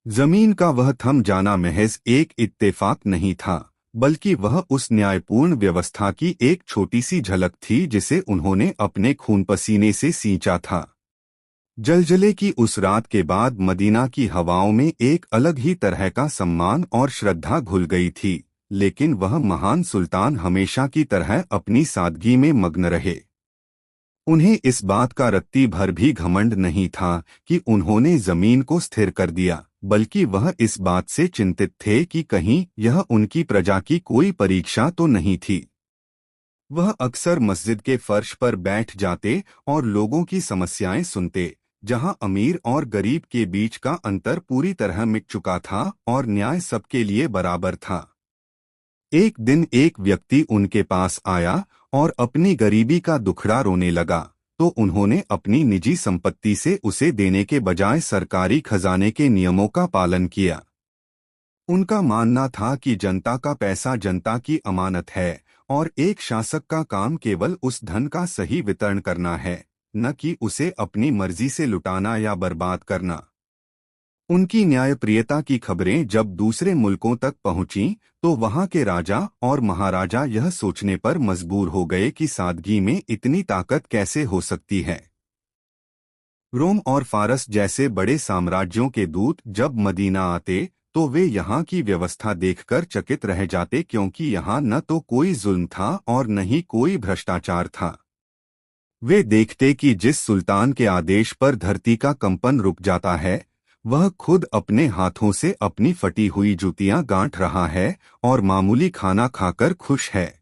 जमीन का वह थम जाना महज एक इत्तेफाक नहीं था, बल्कि वह उस न्यायपूर्ण व्यवस्था की एक छोटी सी झलक थी जिसे उन्होंने अपने खून पसीने से सींचा था। जलजले की उस रात के बाद मदीना की हवाओं में एक अलग ही तरह का सम्मान और श्रद्धा घुल गई थी, लेकिन वह महान सुल्तान हमेशा की तरह अपनी सादगी में मग्न रहे। उन्हें इस बात का रत्ती भर भी घमंड नहीं था कि उन्होंने जमीन को स्थिर कर दिया, बल्कि वह इस बात से चिंतित थे कि कहीं यह उनकी प्रजा की कोई परीक्षा तो नहीं थी। वह अक्सर मस्जिद के फर्श पर बैठ जाते और लोगों की समस्याएं सुनते, जहां अमीर और गरीब के बीच का अंतर पूरी तरह मिट चुका था और न्याय सबके लिए बराबर था। एक दिन एक व्यक्ति उनके पास आया और अपनी गरीबी का दुखड़ा रोने लगा, तो उन्होंने अपनी निजी संपत्ति से उसे देने के बजाय सरकारी खजाने के नियमों का पालन किया। उनका मानना था कि जनता का पैसा जनता की अमानत है और एक शासक का काम केवल उस धन का सही वितरण करना है, न कि उसे अपनी मर्जी से लुटाना या बर्बाद करना। उनकी न्यायप्रियता की खबरें जब दूसरे मुल्कों तक पहुंचीं, तो वहां के राजा और महाराजा यह सोचने पर मजबूर हो गए कि सादगी में इतनी ताकत कैसे हो सकती है। रोम और फारस जैसे बड़े साम्राज्यों के दूत जब मदीना आते तो वे यहाँ की व्यवस्था देखकर चकित रह जाते, क्योंकि यहाँ न तो कोई जुल्म था और न ही कोई भ्रष्टाचार था। वे देखते कि जिस सुल्तान के आदेश पर धरती का कंपन रुक जाता है, वह खुद अपने हाथों से अपनी फटी हुई जूतियां गांठ रहा है और मामूली खाना खाकर खुश है।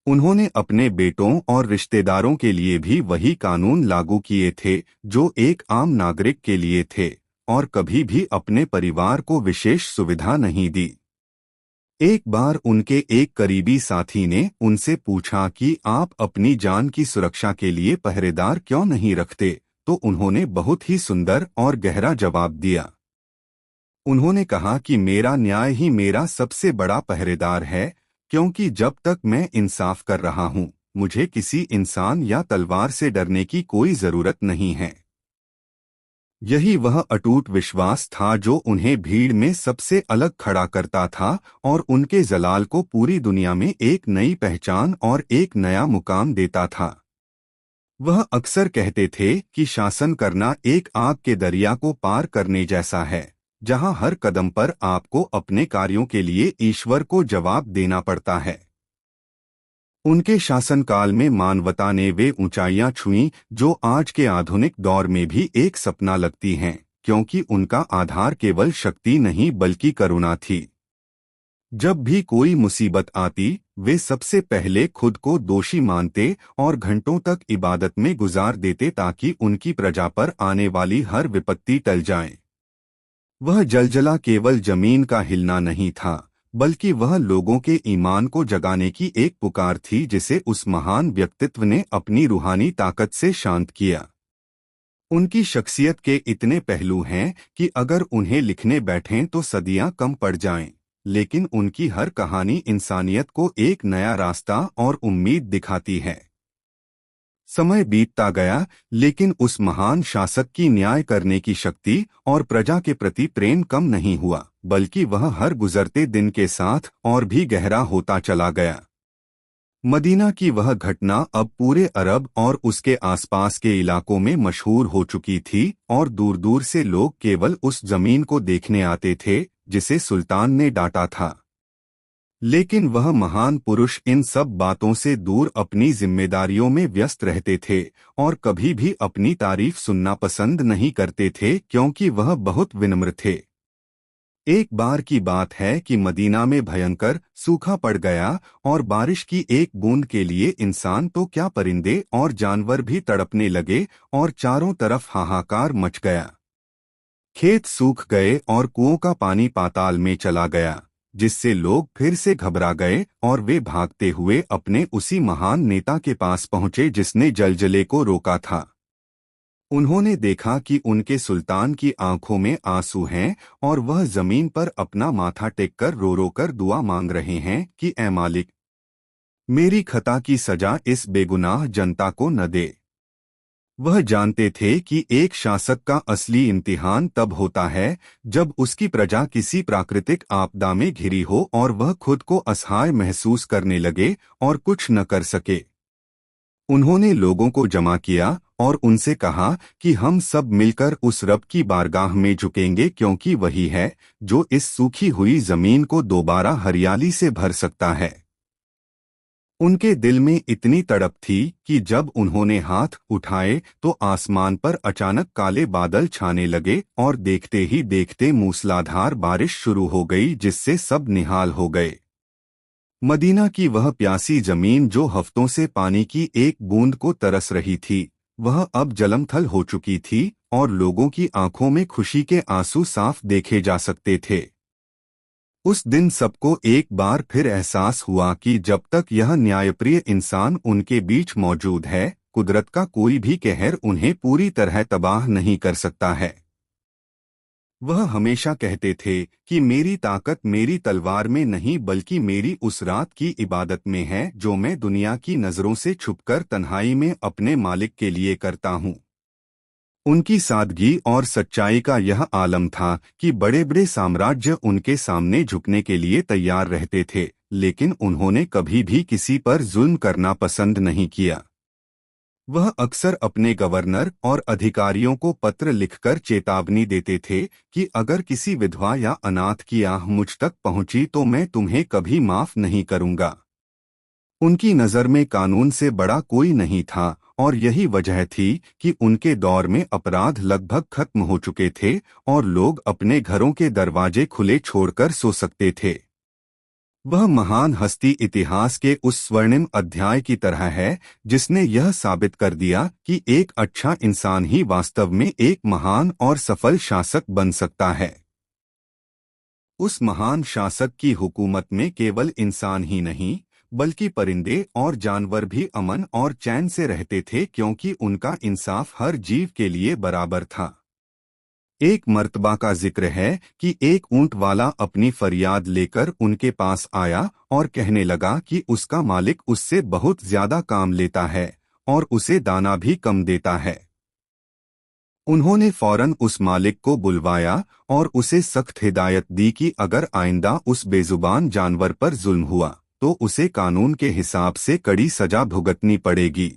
उन्होंने अपने बेटों और रिश्तेदारों के लिए भी वही कानून लागू किए थे जो एक आम नागरिक के लिए थे, और कभी भी अपने परिवार को विशेष सुविधा नहीं दी। एक बार उनके एक करीबी साथी ने उनसे पूछा कि आप अपनी जान की सुरक्षा के लिए पहरेदार क्यों नहीं रखते, तो उन्होंने बहुत ही सुंदर और गहरा जवाब दिया। उन्होंने कहा कि मेरा न्याय ही मेरा सबसे बड़ा पहरेदार है, क्योंकि जब तक मैं इंसाफ कर रहा हूं, मुझे किसी इंसान या तलवार से डरने की कोई जरूरत नहीं है। यही वह अटूट विश्वास था जो उन्हें भीड़ में सबसे अलग खड़ा करता था और उनके जलाल को पूरी दुनिया में एक नई पहचान और एक नया मुकाम देता था। वह अक्सर कहते थे कि शासन करना एक आग के दरिया को पार करने जैसा है, जहां हर कदम पर आपको अपने कार्यों के लिए ईश्वर को जवाब देना पड़ता है। उनके शासनकाल में मानवता ने वे ऊंचाइयां छुईं जो आज के आधुनिक दौर में भी एक सपना लगती हैं, क्योंकि उनका आधार केवल शक्ति नहीं बल्कि करुणा थी। जब भी कोई मुसीबत आती, वे सबसे पहले खुद को दोषी मानते और घंटों तक इबादत में गुजार देते ताकि उनकी प्रजा पर आने वाली हर विपत्ति टल जाए। वह जलजला केवल जमीन का हिलना नहीं था, बल्कि वह लोगों के ईमान को जगाने की एक पुकार थी जिसे उस महान व्यक्तित्व ने अपनी रूहानी ताकत से शांत किया। उनकी शख्सियत के इतने पहलू हैं कि अगर उन्हें लिखने बैठें तो सदियां कम पड़ जाएं, लेकिन उनकी हर कहानी इंसानियत को एक नया रास्ता और उम्मीद दिखाती है। समय बीतता गया, लेकिन उस महान शासक की न्याय करने की शक्ति और प्रजा के प्रति प्रेम कम नहीं हुआ, बल्कि वह हर गुजरते दिन के साथ और भी गहरा होता चला गया। मदीना की वह घटना अब पूरे अरब और उसके आसपास के इलाकों में मशहूर हो चुकी थी और दूर दूर से लोग केवल उस जमीन को देखने आते थे जिसे सुल्तान ने डांटा था। लेकिन वह महान पुरुष इन सब बातों से दूर अपनी जिम्मेदारियों में व्यस्त रहते थे और कभी भी अपनी तारीफ सुनना पसंद नहीं करते थे क्योंकि वह बहुत विनम्र थे। एक बार की बात है कि मदीना में भयंकर सूखा पड़ गया और बारिश की एक बूंद के लिए इंसान तो क्या परिंदे और जानवर भी तड़पने लगे और चारों तरफ हाहाकार मच गया। खेत सूख गए और कुओं का पानी पाताल में चला गया, जिससे लोग फिर से घबरा गए और वे भागते हुए अपने उसी महान नेता के पास पहुंचे जिसने जलजले को रोका था। उन्होंने देखा कि उनके सुल्तान की आंखों में आंसू हैं और वह जमीन पर अपना माथा टेककर रो रो कर दुआ मांग रहे हैं कि ऐ मालिक, मेरी खता की सजा इस बेगुनाह जनता को न दे। वह जानते थे कि एक शासक का असली इम्तिहान तब होता है जब उसकी प्रजा किसी प्राकृतिक आपदा में घिरी हो और वह खुद को असहाय महसूस करने लगे और कुछ न कर सके। उन्होंने लोगों को जमा किया और उनसे कहा कि हम सब मिलकर उस रब की बारगाह में झुकेंगे क्योंकि वही है जो इस सूखी हुई जमीन को दोबारा हरियाली से भर सकता है। उनके दिल में इतनी तड़प थी कि जब उन्होंने हाथ उठाए तो आसमान पर अचानक काले बादल छाने लगे और देखते ही देखते मूसलाधार बारिश शुरू हो गई जिससे सब निहाल हो गए। मदीना की वह प्यासी जमीन जो हफ्तों से पानी की एक बूंद को तरस रही थी, वह अब जलमथल हो चुकी थी और लोगों की आंखों में खुशी के आंसू साफ देखे जा सकते थे। उस दिन सबको एक बार फिर एहसास हुआ कि जब तक यह न्यायप्रिय इंसान उनके बीच मौजूद है, कुदरत का कोई भी कहर उन्हें पूरी तरह तबाह नहीं कर सकता है। वह हमेशा कहते थे कि मेरी ताकत मेरी तलवार में नहीं बल्कि मेरी उस रात की इबादत में है जो मैं दुनिया की नजरों से छुपकर तन्हाई में अपने मालिक के लिए करता हूँ। उनकी सादगी और सच्चाई का यह आलम था कि बड़े बड़े साम्राज्य उनके सामने झुकने के लिए तैयार रहते थे, लेकिन उन्होंने कभी भी किसी पर जुल्म करना पसंद नहीं किया। वह अक्सर अपने गवर्नर और अधिकारियों को पत्र लिखकर चेतावनी देते थे कि अगर किसी विधवा या अनाथ की आह मुझ तक पहुंची तो मैं तुम्हें कभी माफ नहीं करूंगा। उनकी नज़र में कानून से बड़ा कोई नहीं था और यही वजह थी कि उनके दौर में अपराध लगभग खत्म हो चुके थे और लोग अपने घरों के दरवाजे खुले छोड़कर सो सकते थे। वह महान हस्ती इतिहास के उस स्वर्णिम अध्याय की तरह है जिसने यह साबित कर दिया कि एक अच्छा इंसान ही वास्तव में एक महान और सफल शासक बन सकता है। उस महान शासक की हुकूमत में केवल इंसान ही नहीं बल्कि परिंदे और जानवर भी अमन और चैन से रहते थे क्योंकि उनका इंसाफ हर जीव के लिए बराबर था। एक मर्तबा का जिक्र है कि एक ऊंट वाला अपनी फरियाद लेकर उनके पास आया और कहने लगा कि उसका मालिक उससे बहुत ज्यादा काम लेता है और उसे दाना भी कम देता है। उन्होंने फौरन उस मालिक को बुलवाया और उसे सख्त हिदायत दी कि अगर आइंदा उस बेजुबान जानवर पर जुल्म हुआ तो उसे कानून के हिसाब से कड़ी सजा भुगतनी पड़ेगी।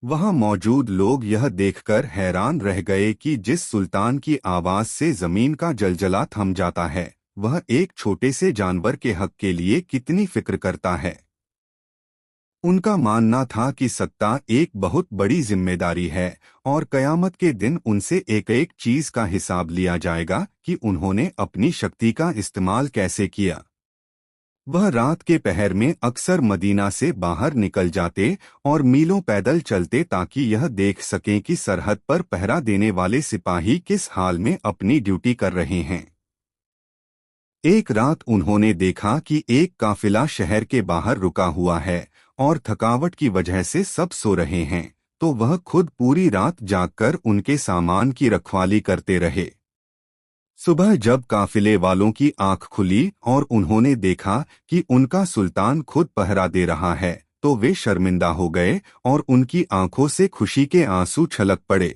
वहां मौजूद लोग यह देखकर हैरान रह गए कि जिस सुल्तान की आवाज से जमीन का जलजला थम जाता है, वह एक छोटे से जानवर के हक के लिए कितनी फिक्र करता है। उनका मानना था कि सत्ता एक बहुत बड़ी जिम्मेदारी है और कयामत के दिन उनसे एक एक चीज का हिसाब लिया जाएगा कि उन्होंने अपनी शक्ति का इस्तेमाल कैसे किया। वह रात के पहर में अक्सर मदीना से बाहर निकल जाते और मीलों पैदल चलते ताकि यह देख सकें कि सरहद पर पहरा देने वाले सिपाही किस हाल में अपनी ड्यूटी कर रहे हैं। एक रात उन्होंने देखा कि एक काफिला शहर के बाहर रुका हुआ है और थकावट की वजह से सब सो रहे हैं, तो वह खुद पूरी रात जागकर उनके सामान की रखवाली करते रहे। सुबह जब काफिले वालों की आंख खुली और उन्होंने देखा कि उनका सुल्तान खुद पहरा दे रहा है तो वे शर्मिंदा हो गए और उनकी आंखों से खुशी के आंसू छलक पड़े।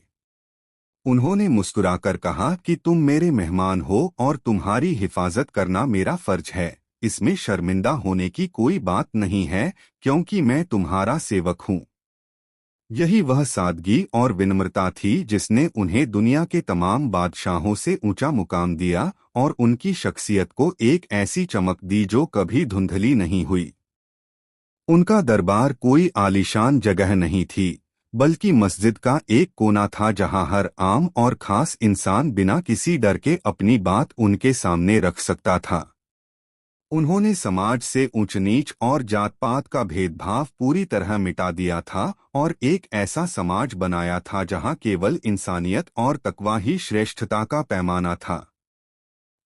उन्होंने मुस्कुराकर कहा कि तुम मेरे मेहमान हो और तुम्हारी हिफाजत करना मेरा फर्ज है। इसमें शर्मिंदा होने की कोई बात नहीं है क्योंकि मैं तुम्हारा सेवक हूँ। यही वह सादगी और विनम्रता थी जिसने उन्हें दुनिया के तमाम बादशाहों से ऊंचा मुकाम दिया और उनकी शख्सियत को एक ऐसी चमक दी जो कभी धुंधली नहीं हुई। उनका दरबार कोई आलीशान जगह नहीं थी, बल्कि मस्जिद का एक कोना था जहां हर आम और खास इंसान बिना किसी डर के अपनी बात उनके सामने रख सकता था। उन्होंने समाज से ऊंच नीच और जात पात का भेदभाव पूरी तरह मिटा दिया था और एक ऐसा समाज बनाया था जहां केवल इंसानियत और तकवा ही श्रेष्ठता का पैमाना था।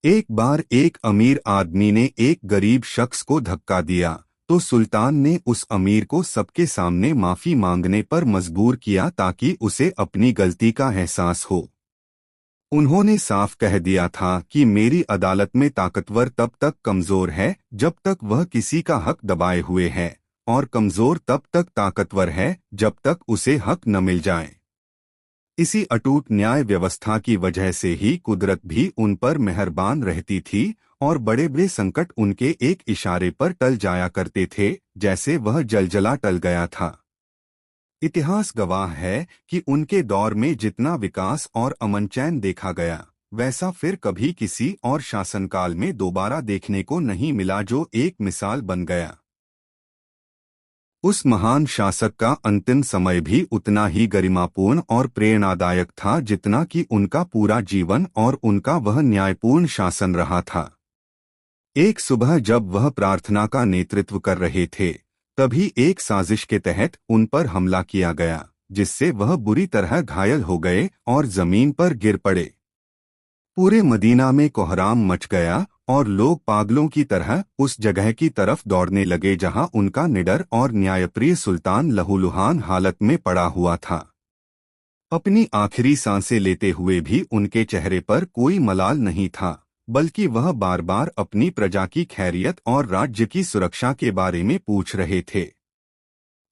एक बार एक अमीर आदमी ने एक गरीब शख्स को धक्का दिया तो सुल्तान ने उस अमीर को सबके सामने माफी मांगने पर मजबूर किया ताकि उसे अपनी गलती का एहसास हो। उन्होंने साफ कह दिया था कि मेरी अदालत में ताकतवर तब तक कमजोर है जब तक वह किसी का हक दबाए हुए है, और कमजोर तब तक ताकतवर है जब तक उसे हक न मिल जाए। इसी अटूट न्याय व्यवस्था की वजह से ही कुदरत भी उन पर मेहरबान रहती थी और बड़े बड़े संकट उनके एक इशारे पर टल जाया करते थे, जैसे वह जलजला टल गया था। इतिहास गवाह है कि उनके दौर में जितना विकास और अमन चैन देखा गया, वैसा फिर कभी किसी और शासनकाल में दोबारा देखने को नहीं मिला, जो एक मिसाल बन गया। उस महान शासक का अंतिम समय भी उतना ही गरिमापूर्ण और प्रेरणादायक था जितना कि उनका पूरा जीवन और उनका वह न्यायपूर्ण शासन रहा था। एक सुबह जब वह प्रार्थना का नेतृत्व कर रहे थे, तभी एक साजिश के तहत उन पर हमला किया गया, जिससे वह बुरी तरह घायल हो गए और जमीन पर गिर पड़े। पूरे मदीना में कोहराम मच गया और लोग पागलों की तरह उस जगह की तरफ दौड़ने लगे जहां उनका निडर और न्यायप्रिय सुल्तान लहूलुहान हालत में पड़ा हुआ था। अपनी आखिरी सांसें लेते हुए भी उनके चेहरे पर कोई मलाल नहीं था, बल्कि वह बार बार अपनी प्रजा की खैरियत और राज्य की सुरक्षा के बारे में पूछ रहे थे।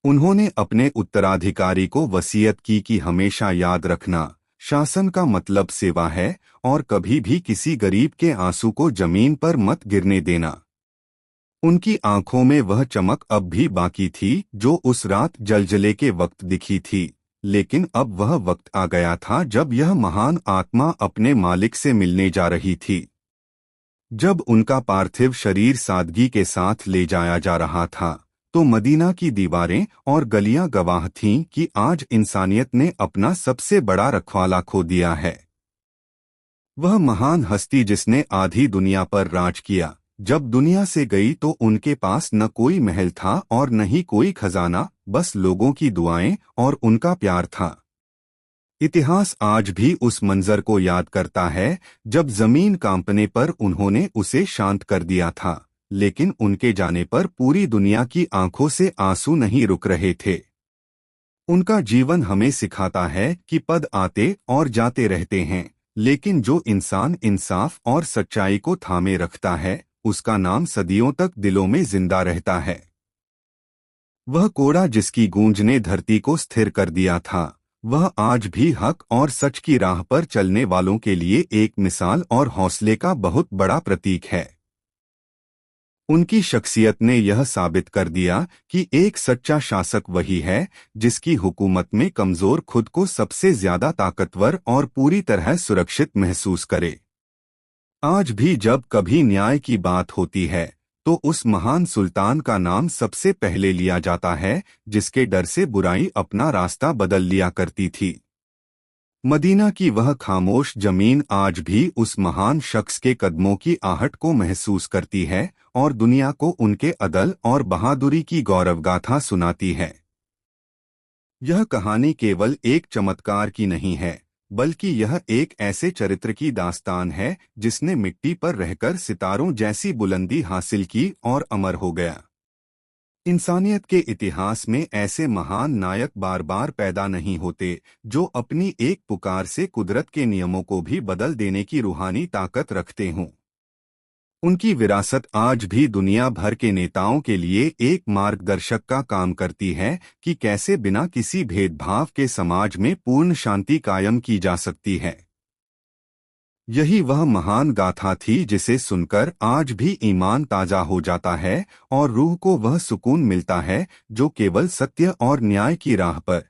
उन्होंने अपने उत्तराधिकारी को वसीयत की कि हमेशा याद रखना, शासन का मतलब सेवा है और कभी भी किसी गरीब के आंसू को जमीन पर मत गिरने देना। उनकी आंखों में वह चमक अब भी बाकी थी जो उस रात जलजले के वक्त दिखी थी, लेकिन अब वह वक्त आ गया था जब यह महान आत्मा अपने मालिक से मिलने जा रही थी। जब उनका पार्थिव शरीर सादगी के साथ ले जाया जा रहा था, तो मदीना की दीवारें और गलियां गवाह थीं कि आज इंसानियत ने अपना सबसे बड़ा रखवाला खो दिया है। वह महान हस्ती जिसने आधी दुनिया पर राज किया, जब दुनिया से गई तो उनके पास न कोई महल था और न ही कोई खजाना, बस लोगों की दुआएं और उनका प्यार था। इतिहास आज भी उस मंजर को याद करता है जब जमीन कांपने पर उन्होंने उसे शांत कर दिया था, लेकिन उनके जाने पर पूरी दुनिया की आंखों से आंसू नहीं रुक रहे थे। उनका जीवन हमें सिखाता है कि पद आते और जाते रहते हैं, लेकिन जो इंसान इंसाफ और सच्चाई को थामे रखता है, उसका नाम सदियों तक दिलों में जिंदा रहता है। वह कोड़ा जिसकी गूंज ने धरती को स्थिर कर दिया था, वह आज भी हक और सच की राह पर चलने वालों के लिए एक मिसाल और हौसले का बहुत बड़ा प्रतीक है। उनकी शख्सियत ने यह साबित कर दिया कि एक सच्चा शासक वही है जिसकी हुकूमत में कमजोर खुद को सबसे ज्यादा ताकतवर और पूरी तरह सुरक्षित महसूस करे। आज भी जब कभी न्याय की बात होती है तो उस महान सुल्तान का नाम सबसे पहले लिया जाता है जिसके डर से बुराई अपना रास्ता बदल लिया करती थी। मदीना की वह खामोश जमीन आज भी उस महान शख्स के कदमों की आहट को महसूस करती है और दुनिया को उनके अदल और बहादुरी की गौरवगाथा सुनाती है। यह कहानी केवल एक चमत्कार की नहीं है, बल्कि यह एक ऐसे चरित्र की दास्तान है जिसने मिट्टी पर रहकर सितारों जैसी बुलंदी हासिल की और अमर हो गया। इंसानियत के इतिहास में ऐसे महान नायक बार बार पैदा नहीं होते जो अपनी एक पुकार से कुदरत के नियमों को भी बदल देने की रूहानी ताकत रखते हों। उनकी विरासत आज भी दुनिया भर के नेताओं के लिए एक मार्गदर्शक का काम करती है कि कैसे बिना किसी भेदभाव के समाज में पूर्ण शांति कायम की जा सकती है। यही वह महान गाथा थी जिसे सुनकर आज भी ईमान ताजा हो जाता है और रूह को वह सुकून मिलता है जो केवल सत्य और न्याय की राह पर